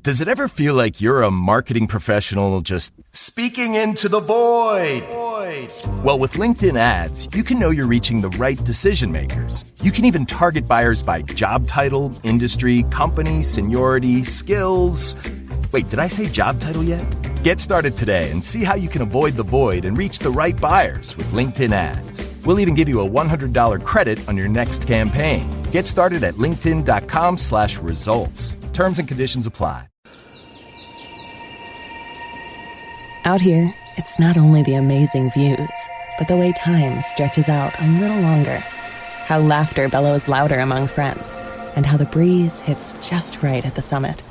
Does it ever feel like you're a marketing professional just speaking into the void? Well, with LinkedIn ads, you can know you're reaching the right decision makers. You can even target buyers by job title, industry, company, seniority, skills. Wait, did I say job title yet? Get started today and see how you can avoid the void and reach the right buyers with LinkedIn ads. We'll even give you a $100 credit on your next campaign. Get started at linkedin.com/results. Terms and conditions apply. Out here, it's not only the amazing views, but the way time stretches out a little longer. How laughter bellows louder among friends, and how the breeze hits just right at the summit.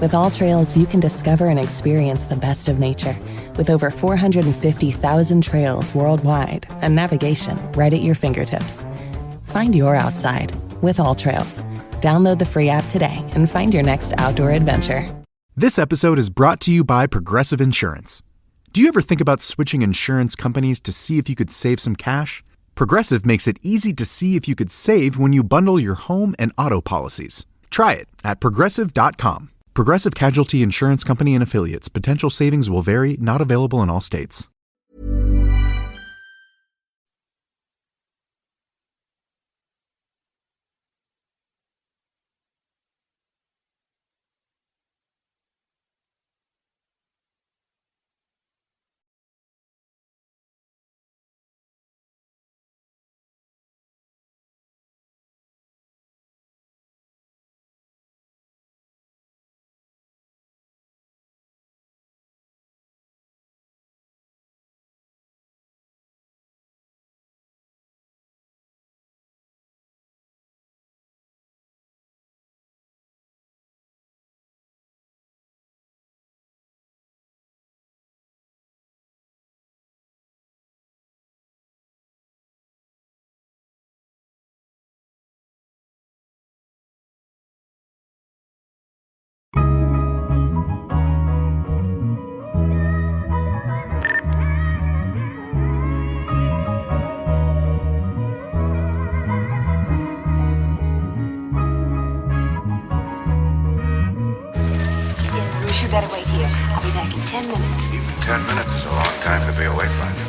With All Trails, you can discover and experience the best of nature with over 450,000 trails worldwide and navigation right at your fingertips. Find your outside with All Trails. Download the free app today and find your next outdoor adventure. This episode is brought to you by Progressive Insurance. Do you ever think about switching insurance companies to see if you could save some cash? Progressive makes it easy to see if you could save when you bundle your home and auto policies. Try it at Progressive.com. Progressive Casualty Insurance Company and Affiliates. Potential savings will vary. Not available in all states. You better wait here. I'll be back in 10 minutes. Even 10 minutes is a long time to be away from you.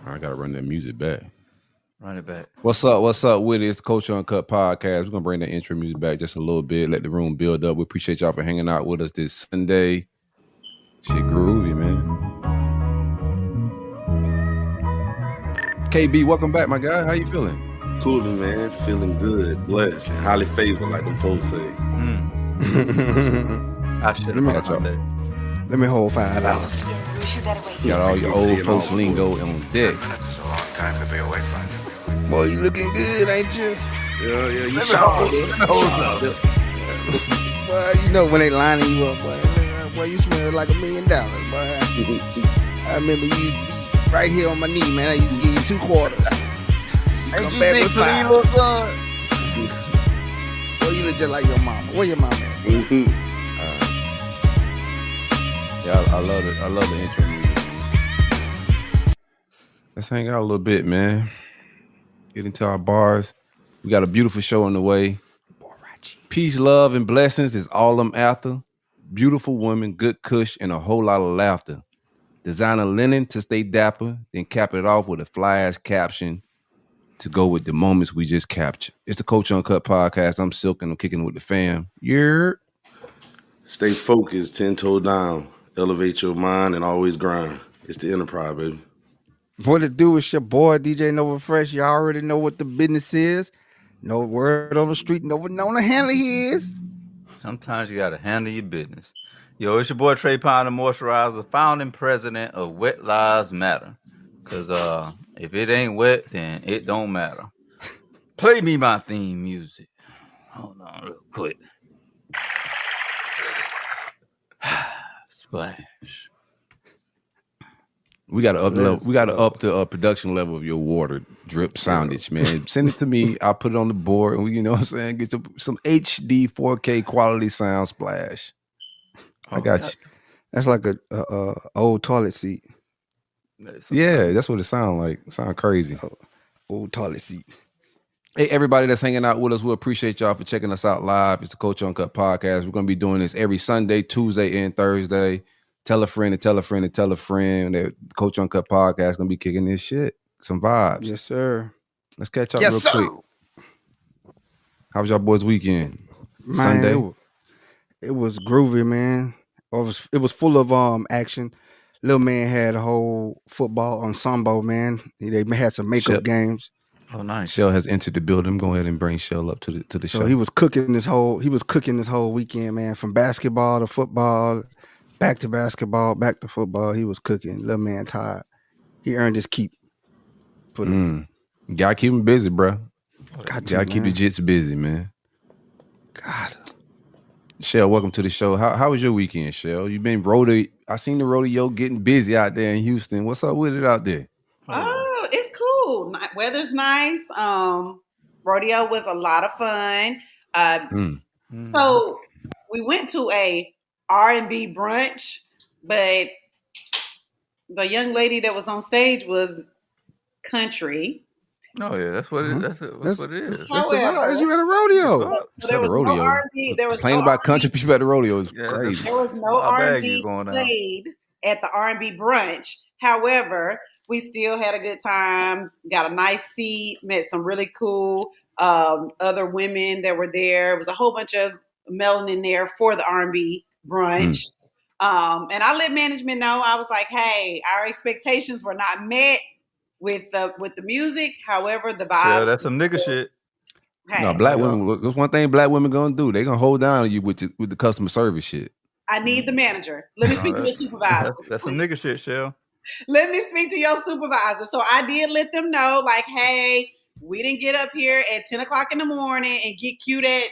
I gotta run that music back. Run it back. What's up? What's up with it? It's Culture Uncut podcast. We're gonna bring the intro music back just a little bit, let the room build up. We appreciate y'all for hanging out with us this Sunday. Shit groovy, man. KB, welcome back, my guy. How you feeling? Coolin', man. Feeling good, blessed, and highly favored, like them folks say. I should have got y'all. Let me hold $5. You got all your old folks lingo on deck. 10 minutes is a long time to be away from you. Boy, you looking good, ain't you? Yeah, you sharp. Boy, you know when they lining you up, boy, you smell like $1 million, boy. I remember you used to be right here on my knee, man. I used to give you 2 quarters. Come back with 5. Boy, you look just like your mama. Where your mama at? Yeah, I love it. I love the intro music, man. Let's hang out a little bit, man. Get into our bars. We got a beautiful show on the way. Peace, love, and blessings is all I'm after. Beautiful women, good kush, and a whole lot of laughter. Designer linen to stay dapper, then cap it off with a fly-ass caption to go with the moments we just captured. It's the Coach Uncut podcast. I'm Silk and I'm kicking with the fam. Yeah. Stay focused, 10 toe down. Elevate your mind and always grind. It's the enterprise, baby. What it do? It's your boy DJ Nova Fresh. You already know what the business is. No word on the street. Nova known the handle he is. Sometimes you gotta handle your business. Yo, it's your boy Trey Pounder Moisturizer, founding president of Wet Lives Matter. Cause if it ain't wet, then it don't matter. Play me my theme music. Hold on real quick. Splash. We got to up the level. We got to up the production level of your water drip soundage, man. Send it to me. I'll put it on the board, and we, you know what I'm saying, get some HD 4K quality sound splash. I got you. That's like a old toilet seat. Yeah, that's what it sounds like. It sounds crazy. Old toilet seat. Hey, everybody that's hanging out with us, we appreciate y'all for checking us out live. It's the Coach Uncut podcast. We're going to be doing this every Sunday, Tuesday, and Thursday. Tell a friend and tell a friend and tell a friend that Coach Uncut podcast is going to be kicking this shit. Some vibes. Yes, sir. Let's catch up real quick. How was y'all boys' weekend? Man, Sunday? It was groovy, man. It was full of action. Little man had a whole football ensemble, man. They had some makeup games. Oh, nice. Shell has entered the building. Go ahead and bring Shell up to the show. So he was cooking this whole weekend, man. From basketball to football, back to basketball, back to football. He was cooking. Little man tired. He earned his keep. Gotta keep him busy, bro. Gotta keep the Jits busy, man. God. Shell, welcome to the show. How was your weekend, Shell? You've been I seen the rodeo getting busy out there in Houston. What's up with it out there? Oh, it's cool. Weather's nice. Rodeo was a lot of fun. So we went to a R&B brunch, but the young lady that was on stage was country. Oh yeah, that's what it is. That's what it is. That's the vibe. You at a rodeo. So there was no R&B. There was complaining about country people at the rodeo is crazy. There was no R&B played at the R&B brunch. However, we still had a good time. Got a nice seat. Met some really cool other women that were there. It was a whole bunch of melanin there for the R&B brunch. And I let management know. I was like, hey, our expectations were not met with the music. However, the vibe. Yeah, that's some nigga shit. Hey, no, black women. That's one thing black women gonna do. They gonna hold down on you with the customer service shit. I need the manager. Let me speak to your supervisor. That's some nigga shit, Shell. Let me speak to your supervisor. So I did let them know, like, hey, we didn't get up here at 10 o'clock in the morning and get cute at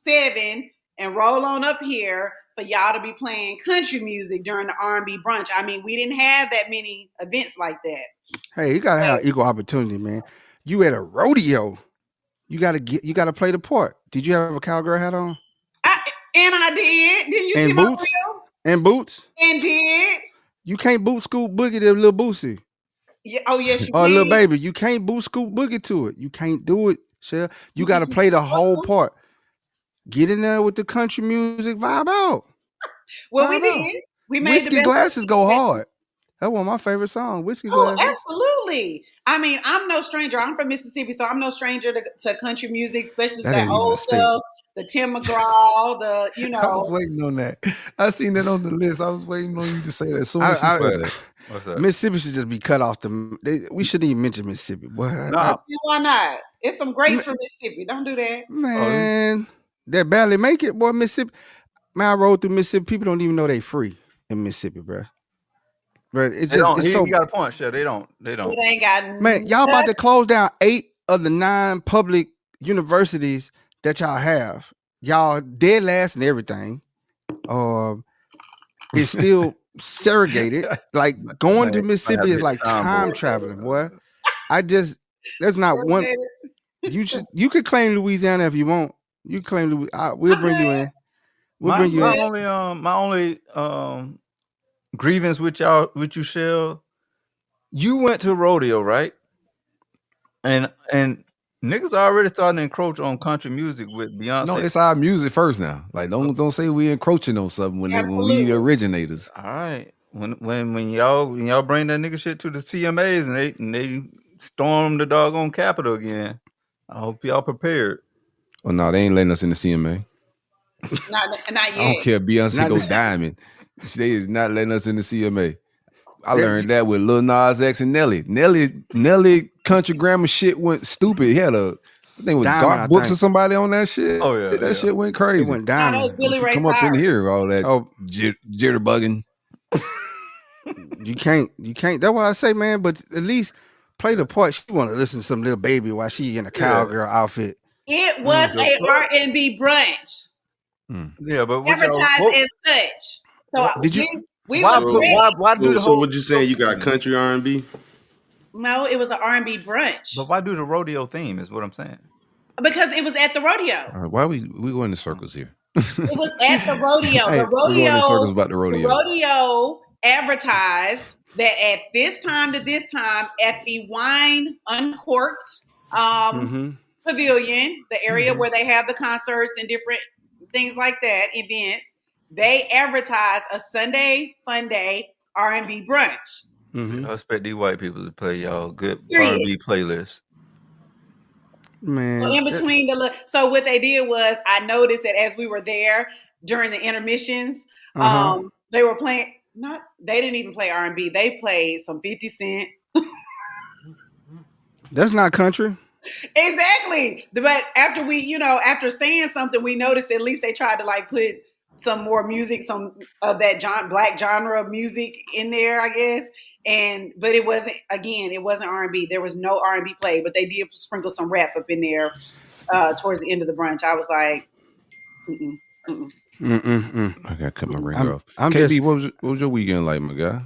7 and roll on up here for y'all to be playing country music during the R&B brunch. I mean, we didn't have that many events like that. Hey, you gotta have equal opportunity, man. You at a rodeo. You gotta play the part. Did you have a cowgirl hat on? I did. Did you see boots? my reel? And boots? And did. You can't boot Scoop Boogie to Lil Boosie. Yeah, oh, yes, you or did. Lil Baby. You can't boot Scoop Boogie to it. You can't do it, Shell. You got to play the whole part. Get in there with the country music, vibe out. Well, we did. We made Whiskey Glasses go hard. That's one of my favorite songs, Whiskey Glasses. Absolutely. I mean, I'm no stranger. I'm from Mississippi, so I'm no stranger to country music, especially that old stuff. The Tim McGraw, I was waiting on that. I seen that on the list. I was waiting on you to say that. As soon as you said that. What's that? Mississippi should just be cut off. We shouldn't even mention Mississippi. Boy, why not? It's some greats from Mississippi. Don't do that. Man, that barely make it, boy, Mississippi. Man, I rode through Mississippi. People don't even know they free in Mississippi, bro. But it's just he got a point, Shell. They don't. It ain't got man, y'all about to close down 8 of the 9 public universities that y'all have. Y'all dead last and everything. It's still segregated. Like going to Mississippi is like time traveling, boy. There's not one. You could claim Louisiana if you want. You claim Louisiana. We'll bring you in. My only grievance with you, Shell. You went to rodeo, right? And Niggas already starting to encroach on country music with Beyonce. No, it's our music first now. Like don't say we encroaching on something when we the originators. All right. When y'all bring that nigga shit to the CMAs and they storm the doggone Capitol again, I hope y'all prepared. Oh no, they ain't letting us in the CMA. Not yet. I don't care. Beyonce go diamond. They is not letting us in the CMA. I learned that with Lil Nas X and Nelly. Nelly country grammar shit went stupid. He had I think it was Garth Brooks or somebody on that shit. Oh yeah, that shit went crazy. It went diamond. Billy Ray Come up in here, all that jitterbugging. You can't. That's what I say, man. But at least play the part. She want to listen to some Little Baby while she in a cowgirl outfit. It was a R&B brunch. Yeah, but advertised as such. So did you? Why do the whole? So what you saying? You got country R&B? No, it was an R&B brunch. But why do the rodeo theme? Is what I'm saying. Because it was at the rodeo. Why we going in circles here? It was at the rodeo. Hey, the rodeo. we going in circles about the rodeo. The rodeo advertised that at this time to this time at the Wine Uncorked Pavilion, the area where they have the concerts and different things like that, events, they advertise a Sunday Fun Day R&B brunch. I expect these white people to play y'all good R&B playlist. Man, so in between so what they did was I noticed that as we were there during the intermissions, they were playing. They didn't even play R&B. They played some 50 Cent. That's not country. Exactly. But after saying something, we noticed at least they tried to like put some more music, some of that black genre of music in there, I guess. But it wasn't R&B. There was no R&B play, but they did sprinkle some rap up in there towards the end of the brunch. I was like, I gotta cut my ring off. KB, what was your weekend like, my guy?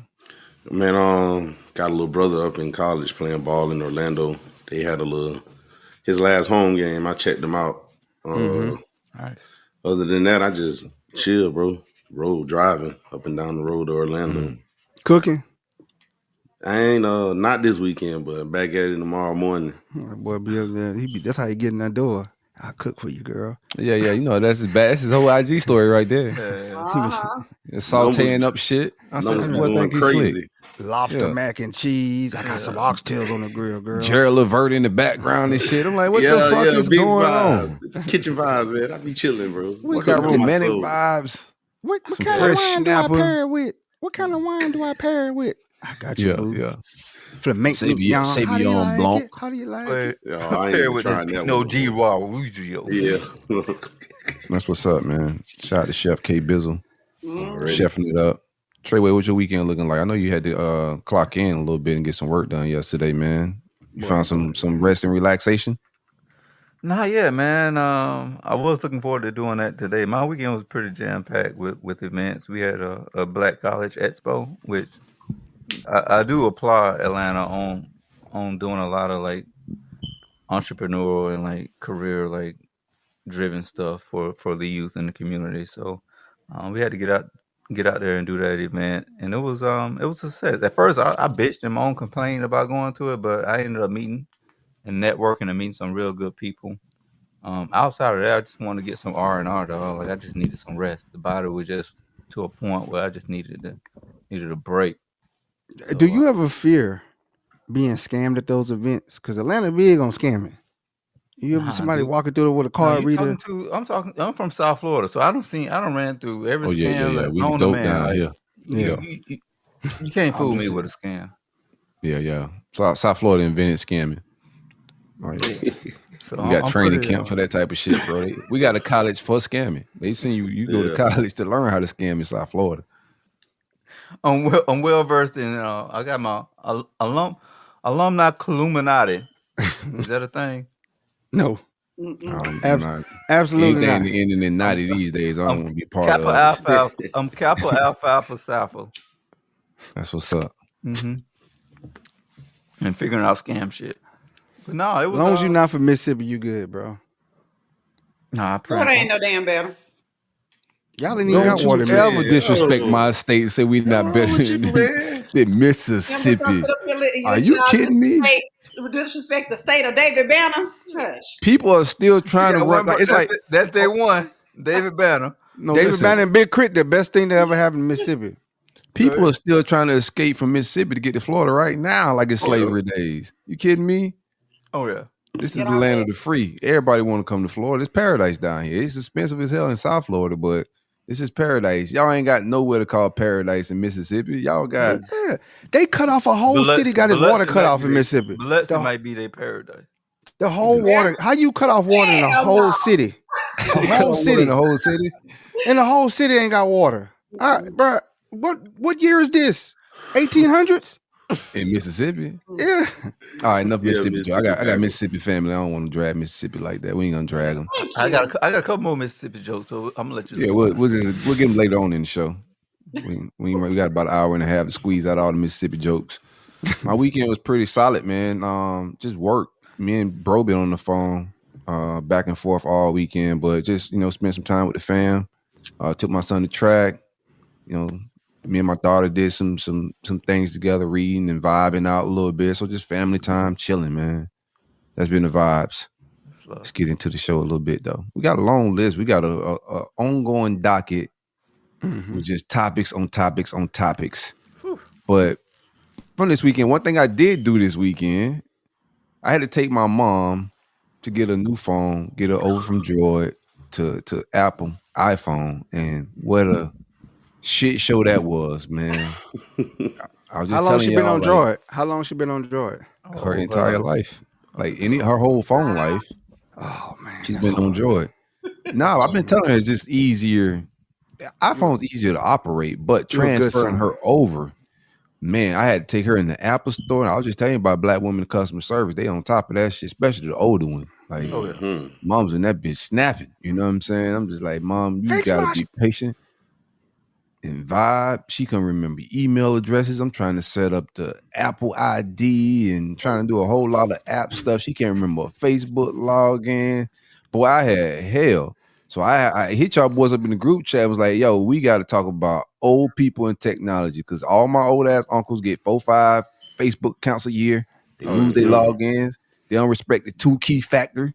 Man, got a little brother up in college playing ball in Orlando. They had his last home game. I checked him out. Nice. Other than that, I just chill, bro. Road driving up and down the road to Orlando. Cooking. I ain't not this weekend, but back at it tomorrow morning. That boy be up there. That's how he get in that door. I'll cook for you, girl. Yeah. You know that's his whole IG story right there. Sauteing up shit. I said, "What think he's slick?" Lobster mac and cheese. I got some oxtails on the grill, girl. Gerald Levert in the background and shit. I'm like, what the fuck is going on? Kitchen vibes, man. I be chilling, bro. We got romantic vibes. What kind of wine do I pair it with? What kind of wine do I pair it with? I got you, boo. Yeah. Sauvignon Blanc. How do you like it? I ain't even trying that. No one. Yeah. That's what's up, man. Shout out to Chef K Bizzle. Chefing it up. Treyway, what's your weekend looking like? I know you had to clock in a little bit and get some work done yesterday, man. You found some rest and relaxation? Nah, yeah, man. I was looking forward to doing that today. My weekend was pretty jam-packed with events. We had a Black College Expo, which I do applaud Atlanta on doing a lot of like entrepreneurial and like career like driven stuff for the youth in the community. So we had to get out there and do that event, and it was a success. At first, I bitched and moaned, complained about going to it, but I ended up meeting and networking and meeting some real good people. Outside of that, I just wanted to get some R&R, dog. Like I just needed some rest. The body was just to a point where I just needed a break. So, do you ever fear being scammed at those events? Because Atlanta big on scamming. You ever somebody walking through with a card reader? I'm from South Florida, so I don't ran through every scam. Yeah. We dope down here. You can't fool me with a scam. Yeah. South Florida invented scamming. So we got training camp for that type of shit, bro. We got a college for scamming. They send you go to college to learn how to scam in South Florida. I'm well versed in. I got my alumni Illuminati. Is that a thing? No. Absolutely not. Anything ending in 90 these days, I don't want to be part Kappa of. Alpha. I'm Kappa Alpha Sapphire. That's what's up. Mm-hmm. And figuring out scam shit. But no, it was. As long as you're not from Mississippi, you good, bro. Nah, I ain't no damn better. Y'all didn't even got water. Don't ever disrespect my state and say we not better than Mississippi. Are you kidding me? disrespect the state of David Banner. Hush. People are still trying to run. Like, it's like that's their one. David Banner. No, David listen. Banner and Big Crit, the best thing that ever happened in Mississippi. People are still trying to escape from Mississippi to get to Florida right now, like it's slavery days. You kidding me? Oh yeah. This is the land of the free. Everybody want to come to Florida. It's paradise down here. It's expensive as hell in South Florida, but this is paradise. Y'all ain't got nowhere to call paradise in Mississippi. Y'all got They cut off a whole city. Got his water cut off in Mississippi. Biloxi might be their paradise. The whole water. How you cut off water in a whole city? The whole city. In the whole city. And the whole city ain't got water. Bro, what year is this? 1800s? In Mississippi? Yeah. All right, enough Mississippi. I got Mississippi family. I don't want to drag Mississippi like that. We ain't gonna drag them. I got a couple more Mississippi jokes, so I'm gonna let you. Yeah, we'll get them later on in the show. We got about an hour and a half to squeeze out all the Mississippi jokes. My weekend was pretty solid, man. Just work. Me and bro been on the phone back and forth all weekend, but just spent some time with the fam. Took my son to track. Me and my daughter did some things together, reading and vibing out a little bit. So just family time, chilling, man. That's been the vibes. Let's get into the show a little bit, though. We got a long list. We got a ongoing docket with just topics on topics on topics. But from this weekend, one thing I did do this weekend, I had to take my mom to get a new phone, get her over from Droid to Apple iPhone, and what a shit show that was, man. I was just How long she been on like, Droid? How long she been on Droid? Her entire life, like her whole phone life. Oh man, she's been on Droid. No, I've been telling her it's just easier. iPhone's easier to operate, but transferring her over, man, I had to take her in the Apple store. And I was just telling you about Black women in customer service. They on top of that shit, especially the older one. Like, mom's in that bitch snapping. You know what I'm saying? I'm just like, Mom, you gotta be patient and vibe. She can remember email addresses. I'm trying to set up the Apple ID and trying to do a whole lot of app stuff. She can't remember a Facebook login. Boy, I had hell. So I hit y'all boys up in the group chat and was like, yo, we got to talk about old people and technology, because all my old ass uncles get 4-5 Facebook accounts a year. They lose their logins. They don't respect the 2-key factor.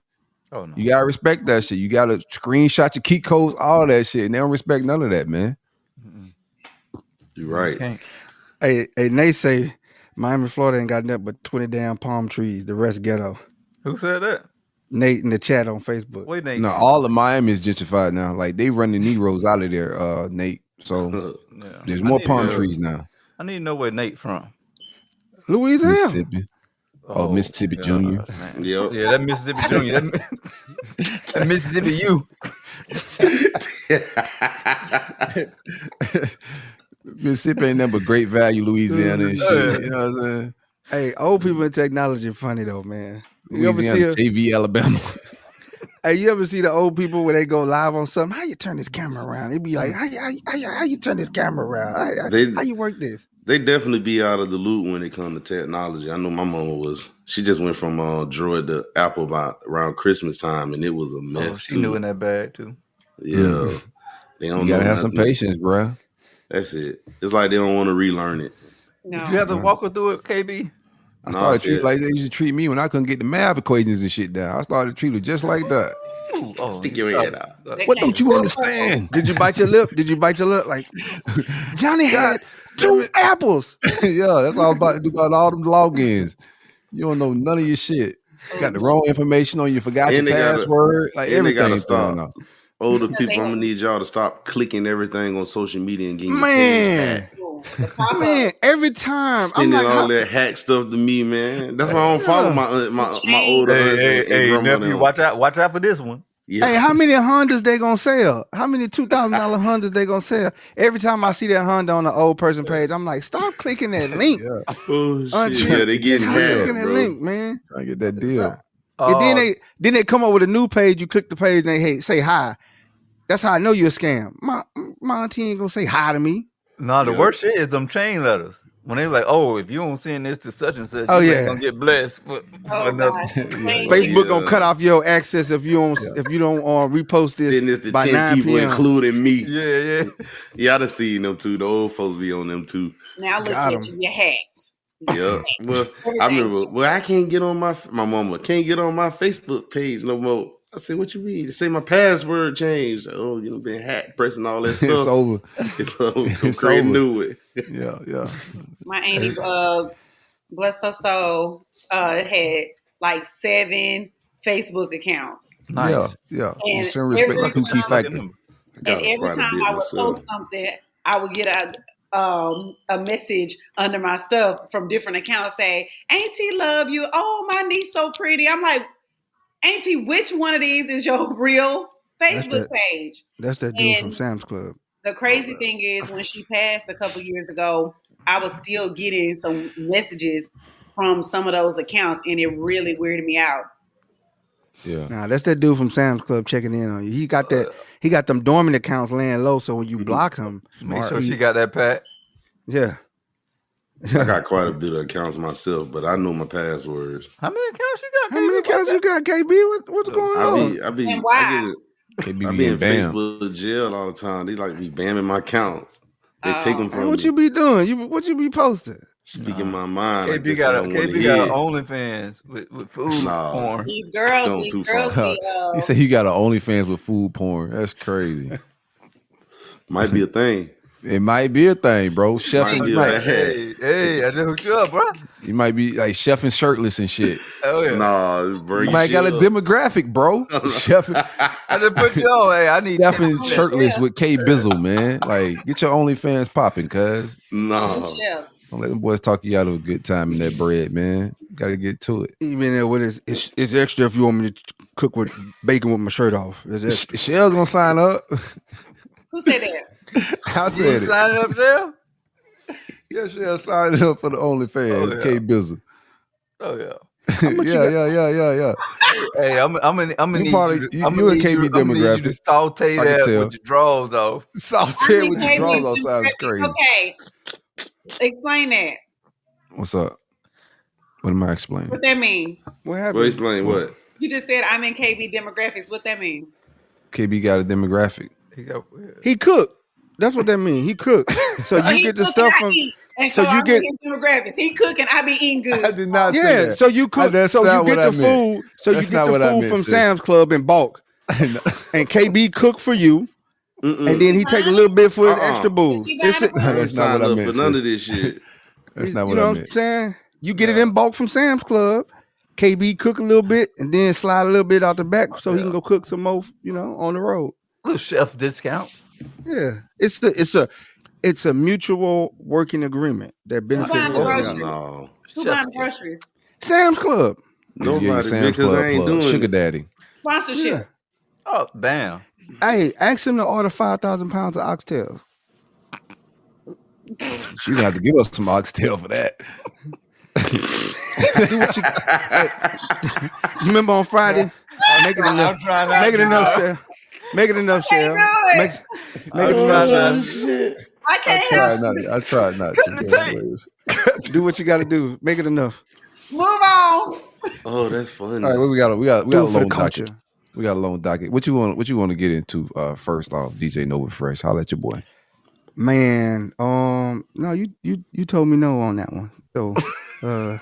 Oh, no. You got to respect that shit. You got to screenshot your key codes, all that shit. And they don't respect none of that, man. You're right. Hey, Nate say Miami, Florida ain't got nothing but 20 damn palm trees. The rest ghetto. Who said that? Nate in the chat on Facebook. Wait, Nate. No, all of Miami is gentrified now. Like, they run the Negroes out of there, Nate. So there's more palm trees now. I need to know where Nate from. Louisiana. Mississippi. Oh, Mississippi Junior. Yep. Yeah, that Mississippi Junior. That Mississippi U. Mississippi ain't nothing but Great Value, Louisiana and shit. You know what I'm saying? Hey, old people in technology funny though, man. You ever Louisiana, see JV, Alabama. Hey, you ever see the old people when they go live on something? How you turn this camera around? It'd be like, how you turn this camera around? How you work this? They definitely be out of the loop when it comes to technology. I know my mama she just went from Droid to Apple around Christmas time, and it was a mess. Oh, she knew in that bag too. Yeah. They don't You gotta have some patience, bro. That's it. It's like they don't want to relearn it. No. Did you have to walk her through it, KB? I started treating like they used to treat me when I couldn't get the math equations and shit down. I started treating her just like that. Stick your head out. What don't you understand? Did you bite your lip? Like Johnny had 2 apples. Yeah, that's all I was about to do about all them logins. You don't know none of your shit. You got the wrong information on you, forgot your password. Like everything's going on. Older people, I'm gonna need y'all to stop clicking everything on social media and getting man, every time sending all that hack stuff to me, man. That's why I don't follow my older husband. Hey, nephew, watch out for this one. Yeah. Hey, how many Hondas they gonna sell? How many $2,000 Hondas they gonna sell? Every time I see that Honda on the old person page, I'm like, stop clicking that link. Oh shit! Yeah, they getting hacked, that link, man. Trying to get that deal. And then they come up with a new page. You click the page and they say hi. That's how I know you're a scam. My auntie ain't gonna say hi to me. No, the worst shit is them chain letters. When they like, oh, if you don't send this to such and such, you ain't gonna get blessed for another. Facebook gonna cut off your access if you don't repost this to by 10 9 people, p.m. including me. Yeah. Yeah, I done seen them too. The old folks be on them too. Now look at you, you're hacked. Yeah. Well, I remember. Well, I can't get on my mama can't get on my Facebook page no more. I said, "What you mean?" They say my password changed. Oh, you know, been hacked, pressing all that stuff. It's over. It's over. It's Create over. new it. Yeah. My auntie, bless her soul, had like 7 Facebook accounts. Nice. Yeah. And Some respect every the Cookie time- factor. And every time I would post something, I would get a message under my stuff from different accounts saying, "Auntie, love you. Oh, my niece so pretty." I'm like, Auntie, which one of these is your real Facebook page? That's that dude from Sam's Club. The crazy thing is, when she passed a couple years ago, I was still getting some messages from some of those accounts, and it really weirded me out. Yeah. Nah, that's that dude from Sam's Club checking in on you. He got that. He got them dormant accounts laying low, so when you block him, Make sure she got that pat. Yeah. I got quite a bit of accounts myself, but I know my passwords. How many accounts you got? How many accounts you got, KB? What's going on? And why? I be in Facebook jail all the time. They like be bamming my accounts. They take them from What me. you be doing? What you be posting? Speaking my mind. I KB guess got I a don't wanna KB hear. got an OnlyFans with food porn. These girls, You say you got an OnlyFans with food porn. That's crazy. Might be a thing. It might be a thing, bro. Chef, Might be you, might, Hey, I just hooked you up, bro. you might be like chef and shirtless and shit. Oh yeah. Nah, bro. You might got a demographic, bro. Chef, I just put you on. Hey, I need chef and shirtless with K Bizzle, man. Like, get your OnlyFans popping, cuz. No. Don't let them boys talk you out of a good time in that bread, man. Got to get to it. Even there with it's extra if you want me to cook with bacon with my shirt off. It's extra. Shell's gonna sign up. Who said that? I said it. Signing up, Shell? Yeah, Shell signed up for the OnlyFans. K Bizzle. Oh yeah. Yeah. Hey, I'm gonna need part you. of- you I'm and gonna need KB you. I'm gonna need you to demographic. saute I can that tell. with your drawers off. Saute with your drawers on sounds crazy. Okay, explain that. What's up? What am I explaining? What that mean? What happened? Well, explain what? You just said I'm in KB demographics. What that mean? KB got a demographic. He cooked. That's what that means. He cooked. So you He get the cook stuff and I from. eat. And So so you I'm get. in demographics. He cook and I be eating good. I did not say Yeah. that. So you cook. That's So not you get what I the meant. food. So That's you get not the what I food meant, from sis. Sam's Club in bulk. And KB cook for you. And then he take a little bit for his extra booze. It's a- That's not what I meant. For none sis. of this shit. That's not you what know I what I'm meant. saying? You get it in bulk from Sam's Club. KB cook a little bit and then slide a little bit out the back so he can go cook some more, on the road. Little chef discount. Yeah. It's a mutual working agreement that benefits buying the both of groceries? y'all. No. Who buying groceries? Sam's Club. Nobody, Sam's because Club I ain't plug. doing Sugar it. daddy. Sponsorship. Yeah. Oh, damn. Hey, ask him to order 5,000 pounds of oxtails. You gonna have to give us some oxtail for that. Do what you remember on Friday? Make it enough. trying not Make it to, enough, dog. Shell. Make it enough, Shell. do it. Make it I'm enough, trying Shell. not I can't help it. I tried not to. Do what you got to do. Make it enough. Move on. Oh, that's funny. All right, well, we got a Do it for long the culture. docket. We got a long docket. What you want to get into first off, DJ Nova Fresh? Holla at your boy. Man, no, you told me no on that one. So, I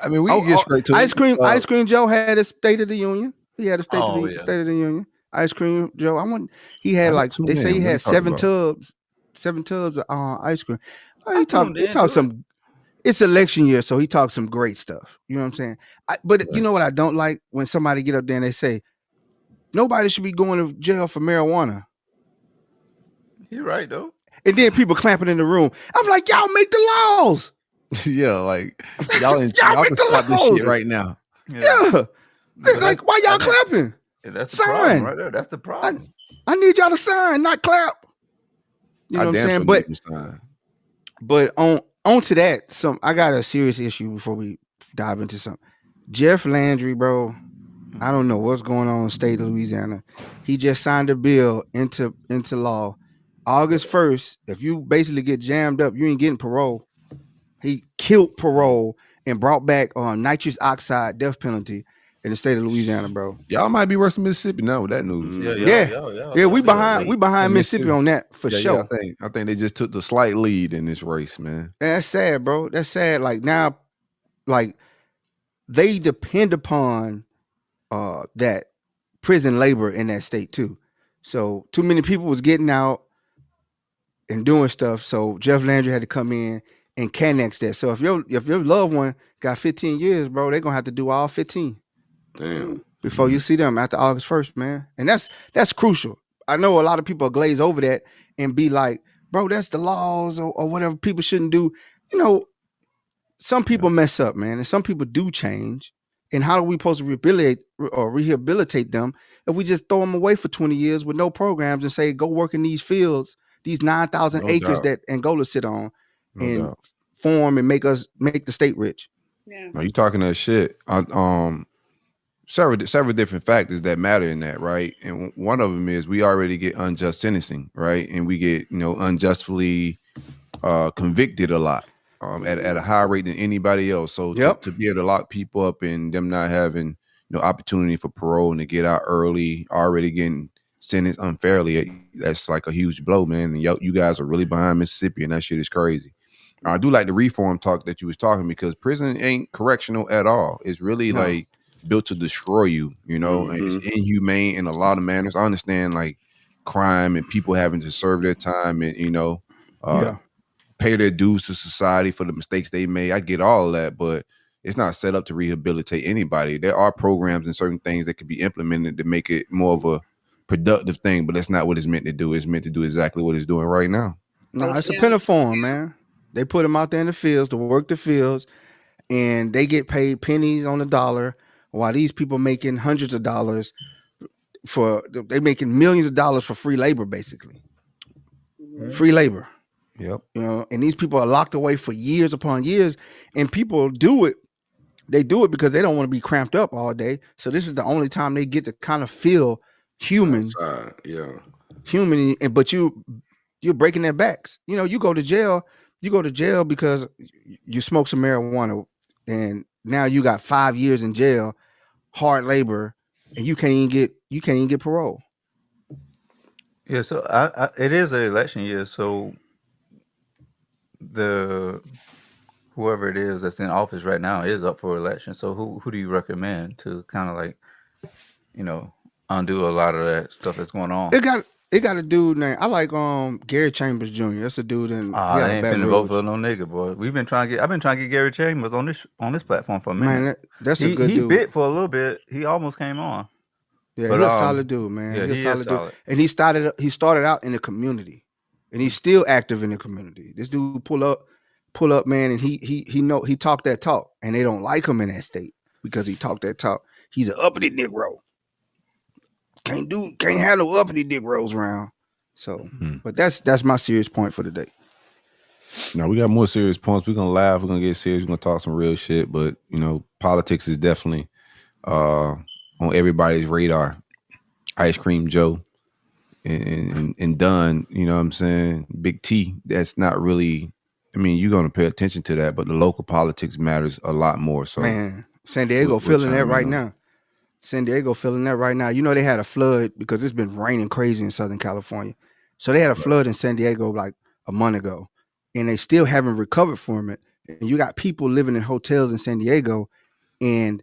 mean, we can get straight to Ice it. Cream. Ice Cream Joe had a State of the Union. He had a State Oh, of yeah. the Union. Ice Cream Joe. He had I didn't they tune say in. he What had he talking seven tubs of ice cream. Oh, I he tuned in talked to some. It's election year, so he talked some great stuff. You know what I'm saying? But you know what I don't like when somebody get up there and they say nobody should be going to jail for marijuana, You're right though. and then people clapping in the room. I'm like, y'all make the laws. Yeah, like y'all Y'all can make the stop this laws. shit right now. Yeah. Like, why y'all clapping? Yeah, that's the Sign. problem right there. That's the problem. I need y'all to sign, not clap. You know I what I'm damn saying? sure But need them sign. But on to that, I got a serious issue before we dive into something. Jeff Landry, bro, I don't know what's going on in the state of Louisiana. He just signed a bill into law. August 1st, if you basically get jammed up, you ain't getting parole. He killed parole and brought back nitrous oxide death penalty. in the state of Louisiana, bro. Y'all might be worse than Mississippi now with that news. Yeah, we behind Mississippi on that for sure. I think they just took the slight lead in this race, man. And that's sad, bro. That's sad. Like now, like they depend upon that prison labor in that state too. So too many people was getting out and doing stuff. So Jeff Landry had to come in and annex that. So if your loved one got 15 years, bro, they're gonna have to do all 15. Damn. Before you see them after August 1st, man. And that's crucial. I know a lot of people glaze over that and be like, bro, that's the laws or whatever people shouldn't do. You know, some people mess up, man, and some people do change. And how are we supposed to rehabilitate them if we just throw them away for 20 years with no programs and say, go work in these fields, these 9,000 acres that Angola sit on form and make the state rich? Yeah. Are you talking that shit? Several different factors that matter in that, right? And one of them is we already get unjust sentencing, right? And we get, unjustly convicted a lot at a higher rate than anybody else. So to be able to lock people up and them not having opportunity for parole and to get out early, already getting sentenced unfairly, that's like a huge blow, man. And you guys are really behind Mississippi, and that shit is crazy. I do like the reform talk that you was talking, because prison ain't correctional at all. It's really like built to destroy you, and it's inhumane in a lot of manners. I understand like crime and people having to serve their time and pay their dues to society for the mistakes they made. I get all of that, but it's not set up to rehabilitate anybody. There are programs and certain things that could be implemented to make it more of a productive thing, but that's not what it's meant to do. It's meant to do exactly what it's doing right now. No, it's a penniform, man. They put them out there in the fields to work the fields, and they get paid pennies on the dollar, while these people making hundreds of dollars they making millions of dollars for free labor, basically. Free labor. Yep. And these people are locked away for years upon years, and people do it. They do it because they don't want to be cramped up all day. So this is the only time they get to kind of feel human. Human, but you're breaking their backs. You go to jail. You go to jail because you smoke some marijuana, and now you got 5 years in jail, hard labor, and you can't even get parole. Yeah, so it is an election year, so whoever it is that's in office right now is up for election. So who do you recommend to kind of like, undo a lot of that stuff that's going on? It got a dude named, I like Gary Chambers Jr. That's a dude in. I ain't finna vote for no nigga, boy. I've been trying to get Gary Chambers on this platform for a minute. Man, that's a good dude. He bit for a little bit. He almost came on. Yeah, he's a solid dude, man. Yeah, he's a solid dude. And he started out in the community, and he's still active in the community. This dude pull up, man, and he talked that talk, and they don't like him in that state because he talked that talk. He's an uppity Negro. Can't have no uppity dick rolls around. So, but that's my serious point for today. Now we got more serious points. We're gonna laugh. We're gonna get serious. We're gonna talk some real shit. But politics is definitely on everybody's radar. Ice Cream Joe and Dunn. You know what I'm saying? Big T. That's not really. I mean, you're gonna pay attention to that, but the local politics matters a lot more. So, man, San Diego feeling that right now. San Diego feeling that right now. They had a flood because it's been raining crazy in Southern California. So they had a flood in San Diego like a month ago, and they still haven't recovered from it. And you got people living in hotels in San Diego, and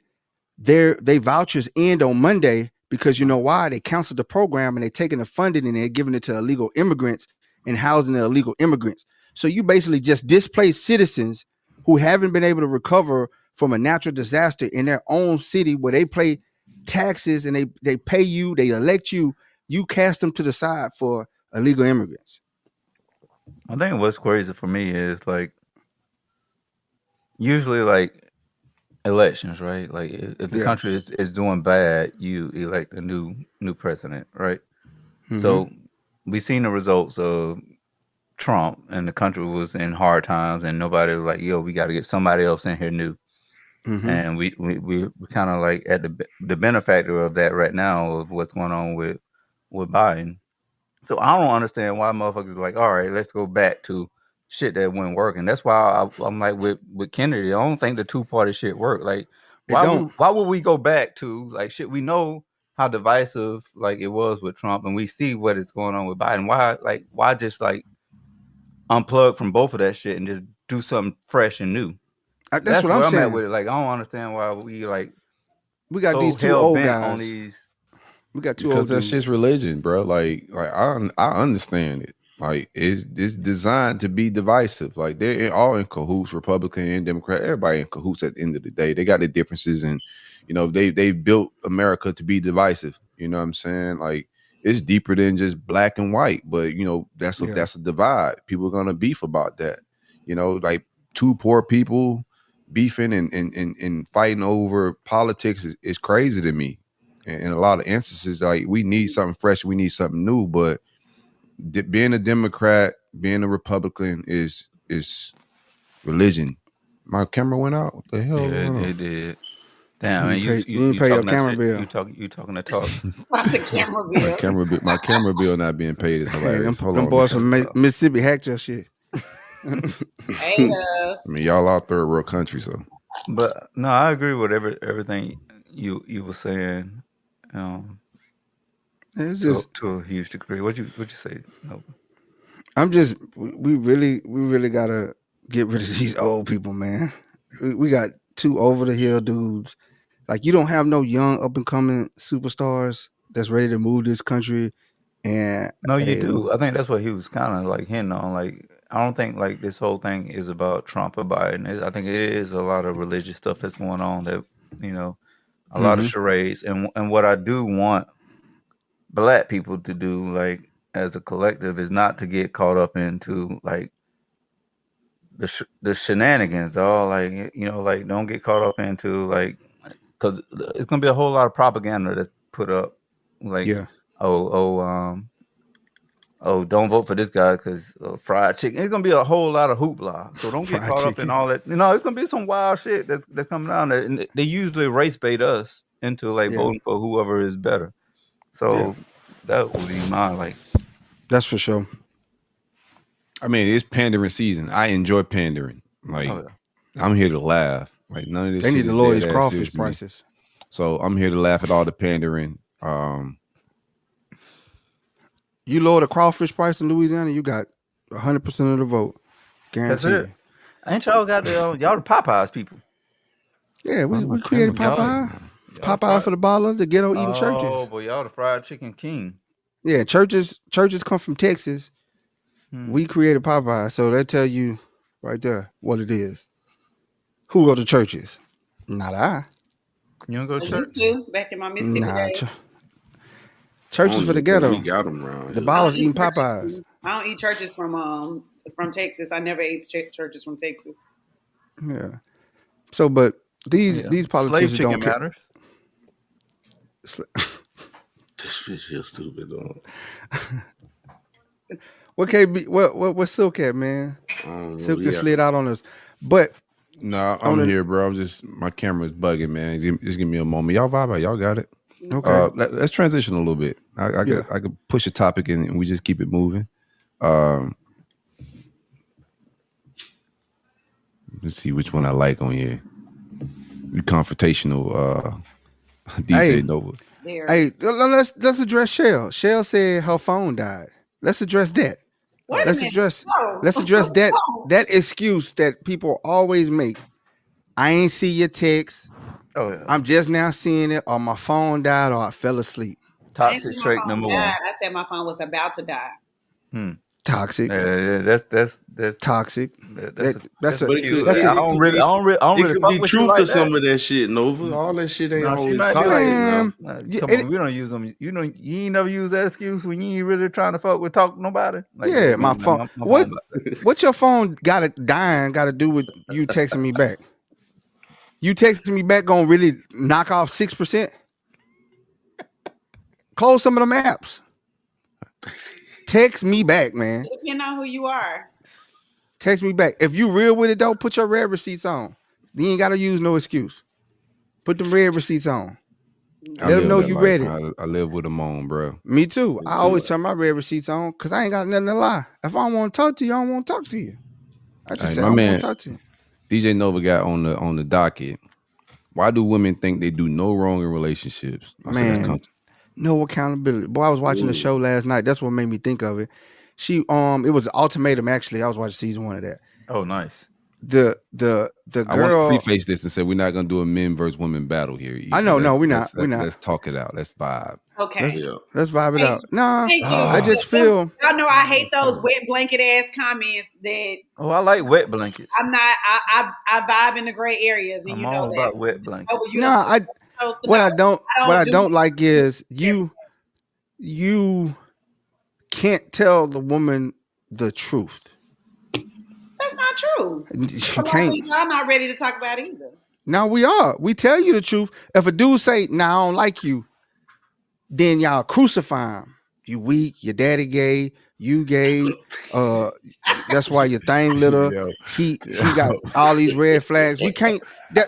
they vouchers end on Monday because you know why? They canceled the program and they're taking the funding and they're giving it to illegal immigrants and housing the illegal immigrants. So you basically just displaced citizens who haven't been able to recover from a natural disaster in their own city where they pay taxes and they pay you, they elect you, you cast them to the side for illegal immigrants. I think what's crazy for me is like usually like elections, right? Like if the country is doing bad, you elect a new president, right? Mm-hmm. So we seen the results of Trump, and the country was in hard times, and nobody was like, yo, we got to get somebody else in here new. Mm-hmm. And we kind of like at the benefactor of that right now of what's going on with Biden. So I don't understand why motherfuckers are like, all right, let's go back to shit that wasn't working. That's why I'm like with Kennedy, I don't think the two-party shit worked. Like Why would we go back to like shit? We know how divisive like it was with Trump, and we see what is going on with Biden. Why just like unplug from both of that shit and just do something fresh and new? That's what I'm saying. At with it. Like I don't understand why we got so these two old guys on these. We got two because old that's just religion, bro. Like I understand it. Like it's designed to be divisive. Like they're all in cahoots, Republican and Democrat. Everybody in cahoots at the end of the day. They got their differences, and they've built America to be divisive. You know what I'm saying? Like it's deeper than just black and white. But that's a divide. People are gonna beef about that. Like two poor people beefing and fighting over politics is crazy to me. And in a lot of instances, like we need something fresh, we need something new. But being a Democrat, being a Republican is religion. My camera went out. What the hell? Yeah, it did. Damn, man, you didn't pay your camera bill. You talking to talk. The camera bill. My camera bill not being paid is hilarious. Them boys from Mississippi hacked your shit. Hey, I mean, y'all all third world country, so. But no, I agree with everything you were saying. It's just to a huge degree. What'd you say? No. I'm just we really gotta get rid of these old people, man. We got two over the hill dudes. Like you don't have no young up and coming superstars that's ready to move this country. And no, you do. I think that's what he was kind of like hinting on. Like I don't think like this whole thing is about Trump or Biden. I think it is a lot of religious stuff that's going on. That a lot of charades. And what I do want Black people to do, like as a collective, is not to get caught up into like the shenanigans, dog. Like like don't get caught up into like because it's gonna be a whole lot of propaganda that's put up. Like don't vote for this guy because fried chicken. It's gonna be a whole lot of hoopla. So don't get caught up in all that. It's gonna be some wild shit that's coming down there. And they usually race bait us into like voting for whoever is better. So that would be my like. That's for sure. I mean, it's pandering season. I enjoy pandering. Like I'm here to laugh. Like none of this. They need to lower these crawfish prices. So I'm here to laugh at all the pandering. You lower the crawfish price in Louisiana, you got 100% of the vote. Guaranteed. That's it. Ain't y'all got y'all the Popeyes people? Yeah, we created Popeye. Popeye for the baller, the ghetto eating churches. Oh, boy, y'all the fried chicken king. Yeah, churches come from Texas. We created Popeye, so they tell you right there what it is. Who go to churches? Not I. You don't go to I church? used to back in my Mississippi days. Churches for the ghetto. We got them around. The ballers eating Popeyes. I don't eat churches from Texas. I never ate churches from Texas. Yeah. So, but these politicians don't matter. This bitch here stupid though. What KB? What Silk at, man? Silk just slid out on us, but no, I'm here, bro. My camera's bugging, man. Just give me a moment. Y'all vibe out. Y'all got it. Okay. Let's transition a little bit. I could push a topic and we just keep it moving. Let's see which one I like on here. You confrontational, DJ Nova. Hey, let's address Shell. Shell said her phone died. Let's address that. Let's address that excuse that people always make. I ain't see your text. Oh yeah. I'm just now seeing it, or my phone died, or I fell asleep. Toxic trait number one. I said my phone was about to die. Toxic. That's toxic. That's I don't really. It could be truth to some of that shit, Nova. All that shit ain't always toxic. We don't use them. You ain't never use that excuse when you ain't really trying to fuck with talk nobody. Like, yeah, my phone. What your phone got to do with you texting me back? You texting me back gonna really knock off 6%? Close some of them apps. Text me back, man. Depending on who you are. Text me back. If you real with it though, put your red receipts on. You ain't gotta use no excuse. Put them red receipts on. Let them know you ready. I live with them on, bro. Me too. I always turn my red receipts on because I ain't got nothing to lie. If I don't want to talk to you, I don't want to talk to you. I just say I don't want to talk to you. DJ Nova got on the docket Why do women think they do no wrong in relationships? Man, no accountability. Boy, I was watching the show last night. That's what made me think of it. It was Ultimatum, actually. I was watching season 1 of that. Oh, nice. The girl. I want to preface this and say we're not gonna do a men versus women battle here. I know, we're not. Let's talk it out. Let's vibe. Okay. Let's vibe it out. Nah, I just feel. Y'all know I hate those wet blanket ass comments that. Oh, I like wet blankets. I'm not. I vibe in the gray areas, and I'm you know all that. about wet blankets. Nah, what I don't like is you can't tell the woman the truth. That's not true. You can't. Y'all not ready to talk about it either. No, we are. We tell you the truth. If a dude say, "Nah, I don't like you," then y'all crucify him. You weak. Your daddy gay. You gay. That's why your thing little. He got all these red flags. We can't.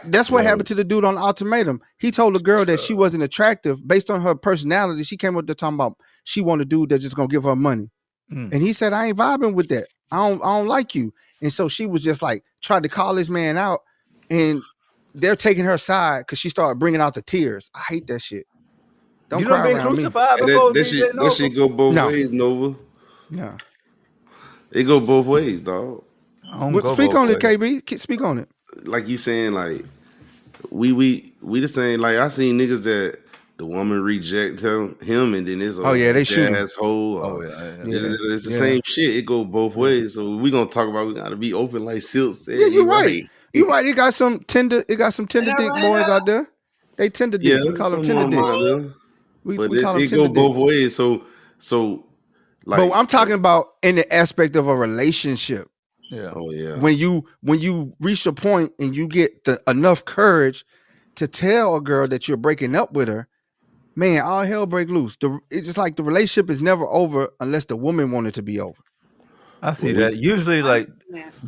That's what happened to the dude on Ultimatum. He told the girl that she wasn't attractive based on her personality. She came up to talking about she want a dude that's just gonna give her money, and he said, "I ain't vibing with that. I don't like you." And so she was just like tried to call this man out, and they're taking her side because she started bringing out the tears. I hate that shit. Don't cry around me. That shit go both ways, Nova. No, it go both ways, dog. Speak on it, KB. Speak on it. Like you saying, like we the same. Like I seen niggas that the woman reject him, and then it's they shoot asshole. It's the same shit. It go both ways. So we gonna talk about we gotta be open, like Silk said. Yeah, you're right. You're right. It got some tender dick boys out there. They tender dicks. We call them tender dicks. We call them tender go both ways. So like, but I'm talking about in the aspect of a relationship. Yeah. Oh yeah. When you reach a point and you get enough courage to tell a girl that you're breaking up with her, man, all hell break loose. It's just like the relationship is never over unless the woman wanted to be over. I see that. Usually, like,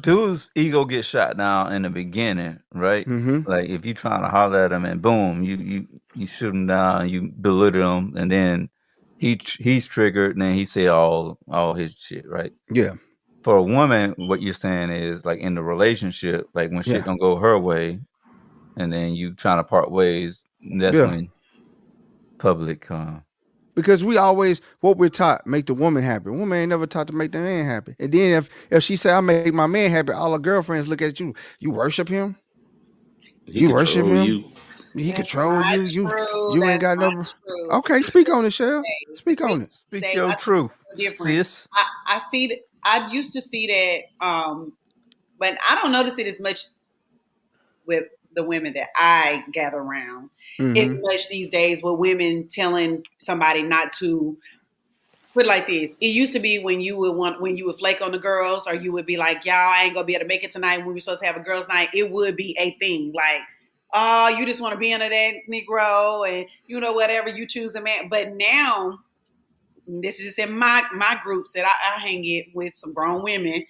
dude's ego gets shot down in the beginning, right? Mm-hmm. Like, if you trying to holler at him and boom, you shoot him down, you belittle him, and then he's triggered, and then he say all his shit, right? Yeah. For a woman, what you're saying is, like, in the relationship, like, when shit don't go her way, and then you trying to part ways, that's when public because we always what we're taught make the woman happy. Woman ain't never taught to make the man happy. And then if she say I make my man happy, all her girlfriends look at you. You worship him. You worship him. He control you. You ain't got no. Okay, speak on it, Shell. Speak on it. Speak your truth, sis. I see that. I used to see that, but I don't notice it as much with the women that I gather around. It's much these days with women telling somebody not to put it like this. It used to be when you would flake on the girls, or you would be like, y'all, I ain't gonna be able to make it tonight when we're supposed to have a girls' night. It would be a thing. Like, oh, you just want to be under that Negro and whatever, you choose a man. But now, this is just in my groups that I hang it with some grown women.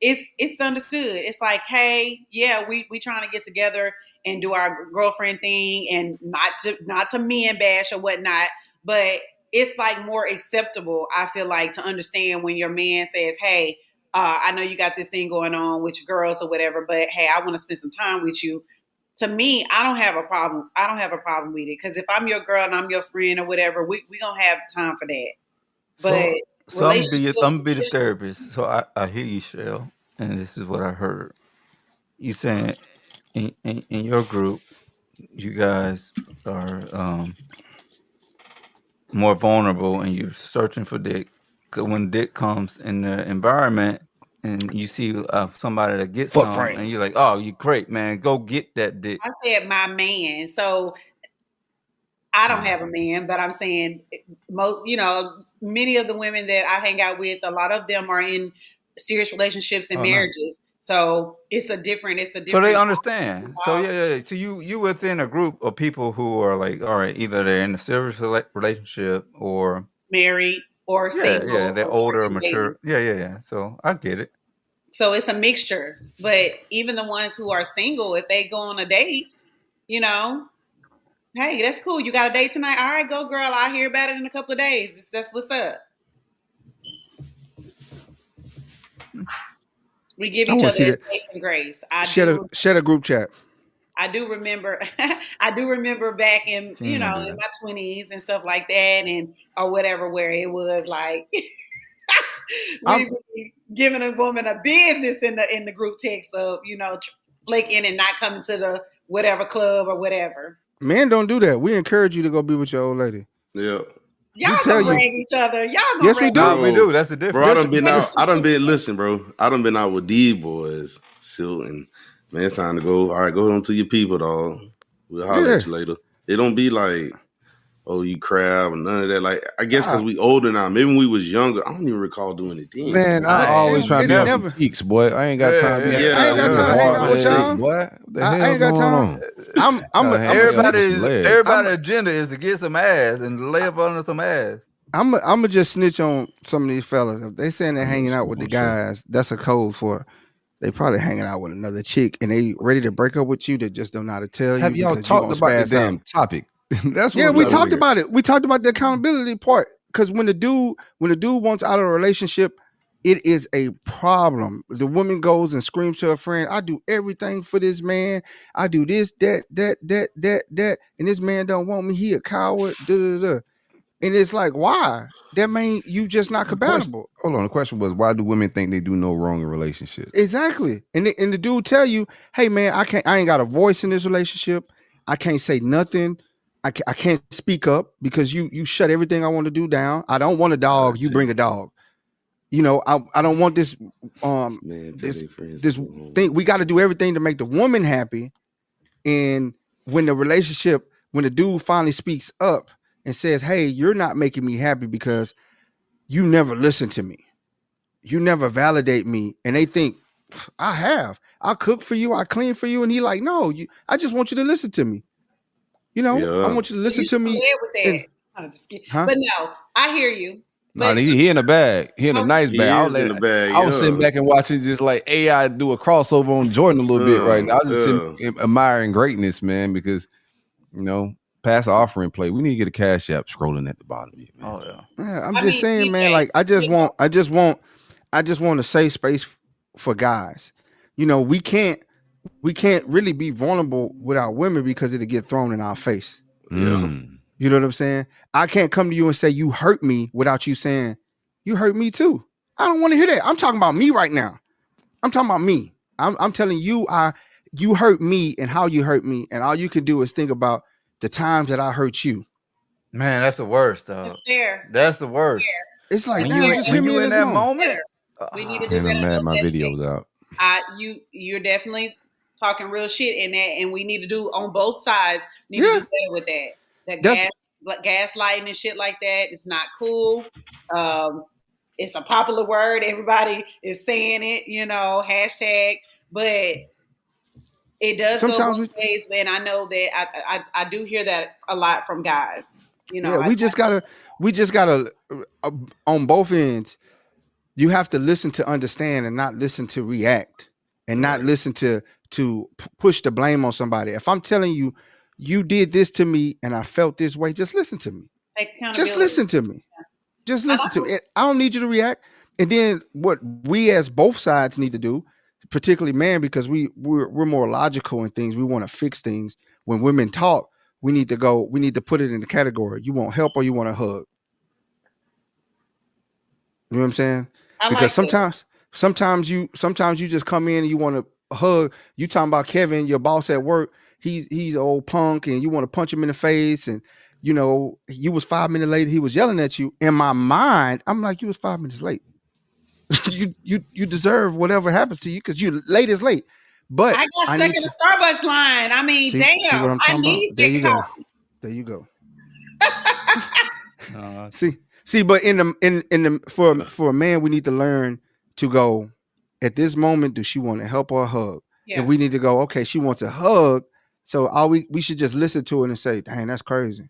It's understood. It's like, hey, yeah, we trying to get together and do our girlfriend thing, and not to men bash or whatnot, but it's like more acceptable, I feel like, to understand when your man says, hey, I know you got this thing going on with your girls or whatever, but hey, I want to spend some time with you. To me, I don't have a problem. I don't have a problem with it, because if I'm your girl and I'm your friend or whatever, we gonna have time for that. But so I'm gonna be the therapist. So I hear you, Shell, and this is what I heard. You saying in your group, you guys are more vulnerable, and you're searching for dick. So when dick comes in the environment, and you see somebody that gets some, and you're like, oh, you great, man, go get that dick. I said my man. So I don't have a man, but I'm saying most, many of the women that I hang out with, a lot of them are in serious relationships and marriages. Nice. So it's a different. So they understand. So yeah. So you within a group of people who are like, all right, either they're in a serious relationship or married or single. Yeah, they're older or mature. Yeah. So I get it. So it's a mixture. But even the ones who are single, if they go on a date, hey, that's cool. You got a date tonight? All right, go, girl. I'll hear about it in a couple of days. That's what's up. We give each other grace and grace. Share a group chat. I do remember back in in my 20s and stuff like that, and or whatever, where it was like we be giving a woman a business in the group text of flaking and not coming to the whatever club or whatever. Men don't do that. We encourage you to go be with your old lady. Yeah. Y'all gonna brag each other. Y'all gonna yes, we do. No, we do. That's the difference. Bro, I done been out with these boys, Sil, and man, it's time to go. All right, go on to your people, dog. We'll holler at you later. It don't be like, oh, you crab and none of that. Like, I guess because we older now. Maybe when we was younger, I don't even recall doing it then. Man, I always try to be on some peaks, boy. I ain't got time. I ain't got time to hang out with y'all. Boy, I ain't got time. Everybody's agenda is to get some ass and lay up under some ass. I'm gonna just snitch on some of these fellas. If they saying they're hanging out with the guys, that's a code for they probably hanging out with another chick and they ready to break up with you. They just don't know how to tell you. Have y'all talked about the damn topic? That's what we talked about it. We talked about the accountability part because when the dude wants out of a relationship, it is a problem. The woman goes and screams to her friend, "I do everything for this man. I do this, that, and this man don't want me. He a coward." And it's like, why? That mean you just not compatible. Hold on. The question was, why do women think they do no wrong in relationships? Exactly. And the dude tell you, "Hey man, I ain't got a voice in this relationship. I can't say nothing. I can't speak up because you shut everything I want to do down. I don't want a dog. You bring a dog. I don't want this this thing. We got to do everything to make the woman happy. And when the dude finally speaks up and says, "Hey, you're not making me happy because you never listen to me. You never validate me." And they think, "I have. I cook for you. I clean for you." And he like, "No, I just want you to listen to me. I want you to listen to me." I'm just kidding. But no, I hear you. No, he in a bag. He in a nice bag. I was sitting back and watching just like AI do a crossover on Jordan a little bit right now. I was just sitting admiring greatness, man, because pass the offering play. We need to get a cash app scrolling at the bottom here, man. Oh yeah. Yeah, I'm just saying, man. Like I just want a safe space for guys. We can't really be vulnerable with our women because it'll get thrown in our face. Yeah. You know what I'm saying? I can't come to you and say you hurt me without you saying you hurt me too. I don't want to hear that. I'm talking about me right now. I'm talking about me. I'm telling you, you hurt me and how you hurt me, and all you can do is think about the times that I hurt you. Man, that's the worst, though. That's fair. That's the worst. It's like, when you, just hear me in that moment. We need to do I'm mad my video's out. You're definitely talking real shit in that, and we need to do on both sides. Need to do better with that. That gaslighting and shit like that is not cool. It's a popular word. Everybody is saying it. Hashtag, but it does sometimes go both ways, and I know that I do hear that a lot from guys. We just gotta on both ends. You have to listen to understand and not listen to react, and not listen to push the blame on somebody. If I'm telling you, you did this to me and I felt this way, just listen to me. Just listen to me. Yeah. Just listen to me. I don't need you to react. And then what we as both sides need to do, particularly man, because we're more logical in things. We want to fix things. When women talk, we need to put it in the category. You want help or you want a hug? You know what I'm saying? Because sometimes you just come in and you want a hug. You talking about Kevin, your boss at work. He's an old punk and you want to punch him in the face. And, you was 5 minutes late. He was yelling at you. In my mind, I'm like, you was 5 minutes late. you deserve whatever happens to you because you late is late. But I got stuck in the Starbucks line. I mean, damn. See what I'm talking about? There you go. There you go. See, but for a man, we need to learn to go. At this moment, does she want to help or a hug? Yeah. And we need to go. Okay, she wants a hug. So we should just listen to it and say, "Dang, that's crazy."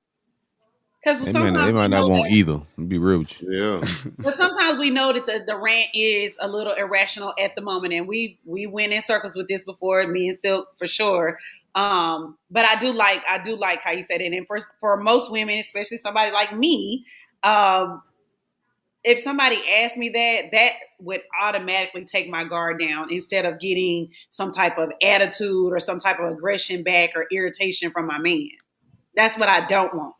Because they might not want either. Be real with you. Yeah. But sometimes we know that the rant is a little irrational at the moment, and we went in circles with this before, me and Silk for sure. But I do like how you said it, and for most women, especially somebody like me, if somebody asked me that would automatically take my guard down instead of getting some type of attitude or some type of aggression back or irritation from my man. That's what I don't want.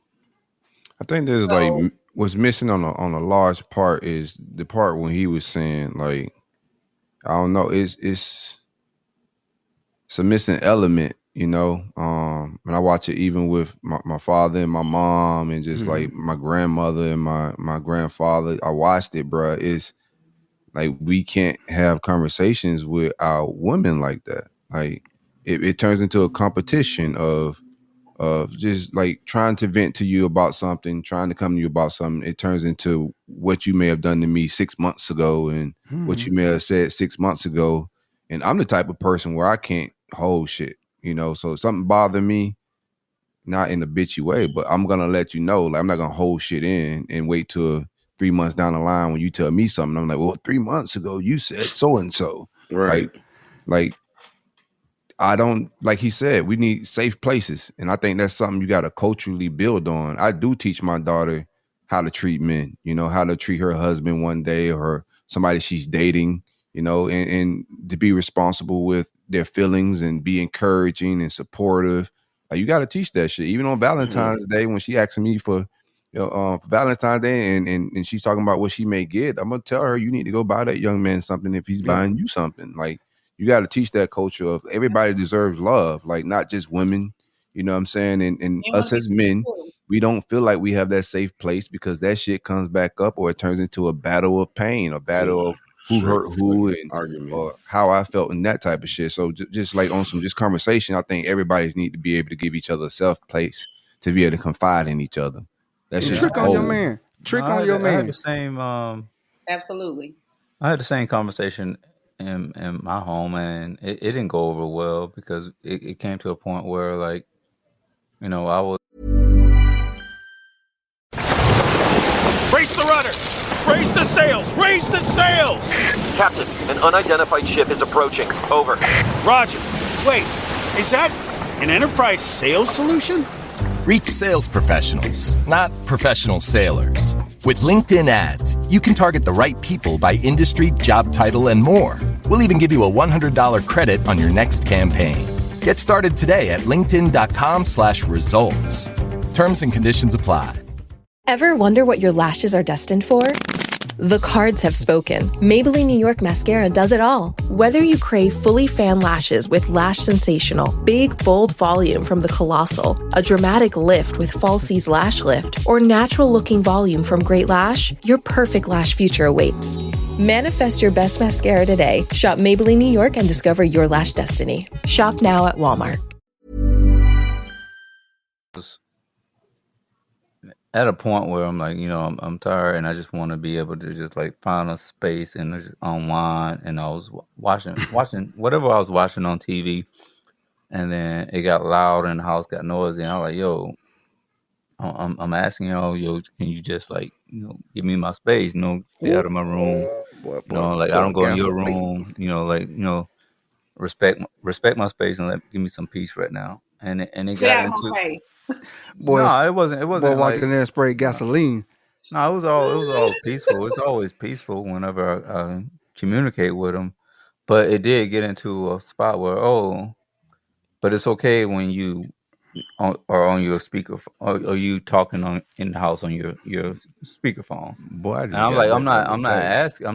I think there's like what's missing on a large part is the part when he was saying like, I don't know, it's a missing element, you know. And I watch it even with my father and my mom and just like my grandmother and my grandfather. I watched it, bro. It's like we can't have conversations with our women like that. Like it turns into a competition of just like trying to vent to you about something, trying to come to you about something. It turns into what you may have done to me 6 months ago and what you may have said 6 months ago. And I'm the type of person where I can't hold shit, you know. So if something bothers me, not in a bitchy way, but I'm gonna let you know. Like I'm not gonna hold shit in and wait till 3 months down the line when you tell me something. I'm like, well, 3 months ago you said so and so. Right. Like I don't, like he said, we need safe places. And I think that's something you got to culturally build on. I do teach my daughter how to treat men, you know, how to treat her husband one day or somebody she's dating, you know, and to be responsible with their feelings and be encouraging and supportive. Like, you got to teach that shit. Even on Valentine's Day, when she asking me for, for Valentine's Day and she's talking about what she may get, I'm going to tell her, you need to go buy that young man something if he's buying you something. Like, you got to teach that culture of everybody deserves love, like not just women, you know what I'm saying? And us as men, we don't feel like we have that safe place because that shit comes back up or it turns into a battle of pain, a battle of who hurt who and argument or how I felt in that type of shit. So just like on some just conversation, I think everybody's need to be able to give each other a self place to be able to confide in each other. That's just trick on your man. Trick on your man. I had the same absolutely. I had the same conversation in my home, and it didn't go over well because it came to a point where, like, you know, I was. Raise the rudders! Raise the sails! Raise the sails! Captain, an unidentified ship is approaching. Over. Roger. Wait, is that an Enterprise sales solution? Reach sales professionals, not professional sailors. With LinkedIn ads, you can target the right people by industry, job title, and more. We'll even give you a $100 credit on your next campaign. Get started today at linkedin.com/results. Terms and conditions apply. Ever wonder what your lashes are destined for? The cards have spoken. Maybelline New York Mascara does it all. Whether you crave fully fan lashes with Lash Sensational, big, bold volume from the Colossal, a dramatic lift with Falsies Lash Lift, or natural-looking volume from Great Lash, your perfect lash future awaits. Manifest your best mascara today. Shop Maybelline New York and discover your lash destiny. Shop now at Walmart. At a point where I'm like, you know, I'm tired and I just want to be able to just like find a space and just unwind. And I was watching whatever I was watching on TV, and then it got loud and the house got noisy. And I'm like, yo, I'm asking yo, can you just like, you know, give me my space, you know, stay out of my room, you know, like I don't go in your room, you know, like, you know, respect my space and give me some peace right now. And it got into. Boy, no, it wasn't. Boy, walked in there and sprayed gasoline. No, it was all peaceful. It's always peaceful whenever I communicate with them. But it did get into a spot where, but it's okay when you are on your speaker, or you talking in the house on your speakerphone. Boy, and I'm like, I'm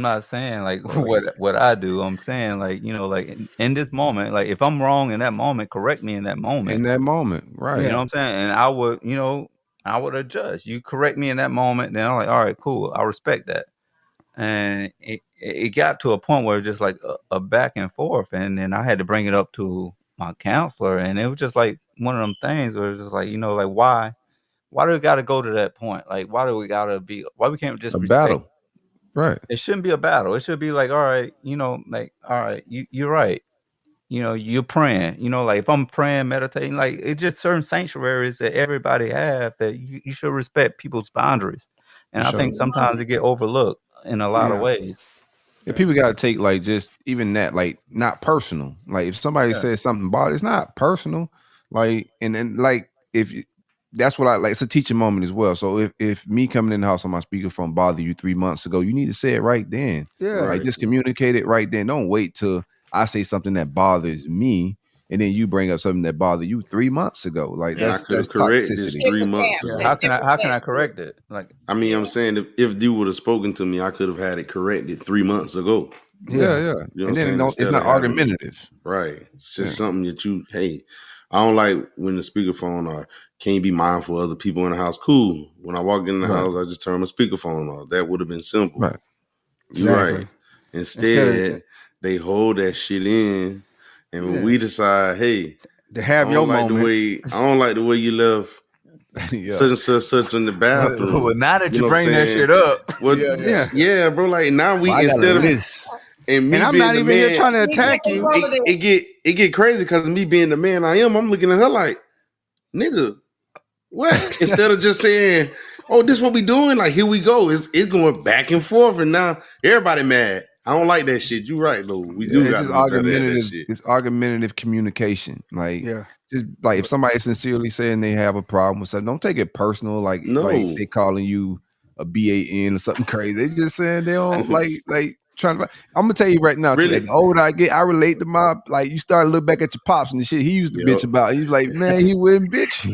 not saying like what I do. I'm saying like, you know, like in this moment, like if I'm wrong in that moment, correct me in that moment. In that moment, right? You know what I'm saying? And I would, you know, I would adjust. You correct me in that moment, then I'm like, all right, cool. I respect that. And it got to a point where it was just like a back and forth, and then I had to bring it up to my counselor, and it was just like one of them things where it's just like, you know, like why do we got to go to that point? Like why we can't just a battle, right? It shouldn't be a battle. It should be like, all right, you know, like, all right, you're right. You know, you're praying, you know, like if I'm praying, meditating, like it's just certain sanctuaries that everybody have that you should respect people's boundaries. And I think sometimes it get overlooked in a lot of ways. Yeah, people got to take like just even that, like not personal. Like if somebody says something about it, it's not personal. Like, and then like if that's what I like. It's a teaching moment as well. So if me coming in the house on my speakerphone bothered you 3 months ago, you need to say it right then. Yeah. Like just communicate it right then. Don't wait till I say something that bothers me and then you bring up something that bothered you 3 months ago. Like that's correct this toxicity. 3 months ago. How can I correct it? Like I mean, I'm saying if you would have spoken to me, I could have had it corrected 3 months ago. Yeah. You know And then it's not argumentative. Right. It's just something that I don't like when the speakerphone or can't be mindful of other people in the house. Cool. When I walk in the house, I just turn my speakerphone off. That would have been simple. Right. You're right. Instead, they hold that shit in. And when we decide, hey, to have your moment. I don't like the way you left such and such in the bathroom. Well, now that you bring that shit up. Well, yeah, bro. Like now instead of this. And I'm not even here trying to attack you. It get crazy because me being the man I am, I'm looking at her like, nigga, what? Instead of just saying, oh, this what we doing? Like, here we go. It's going back and forth, and now everybody mad. I don't like that shit. You right, though. We do got argumentative. It's argumentative communication. Like, just like if somebody sincerely saying they have a problem with something, don't take it personal. Like they calling you a BAN or something crazy. They just saying they don't like trying to. I'm gonna tell you right now. Really? The older I get, I relate to my you start to look back at your pops and the shit he used to bitch about. He's like, man, he wouldn't bitch.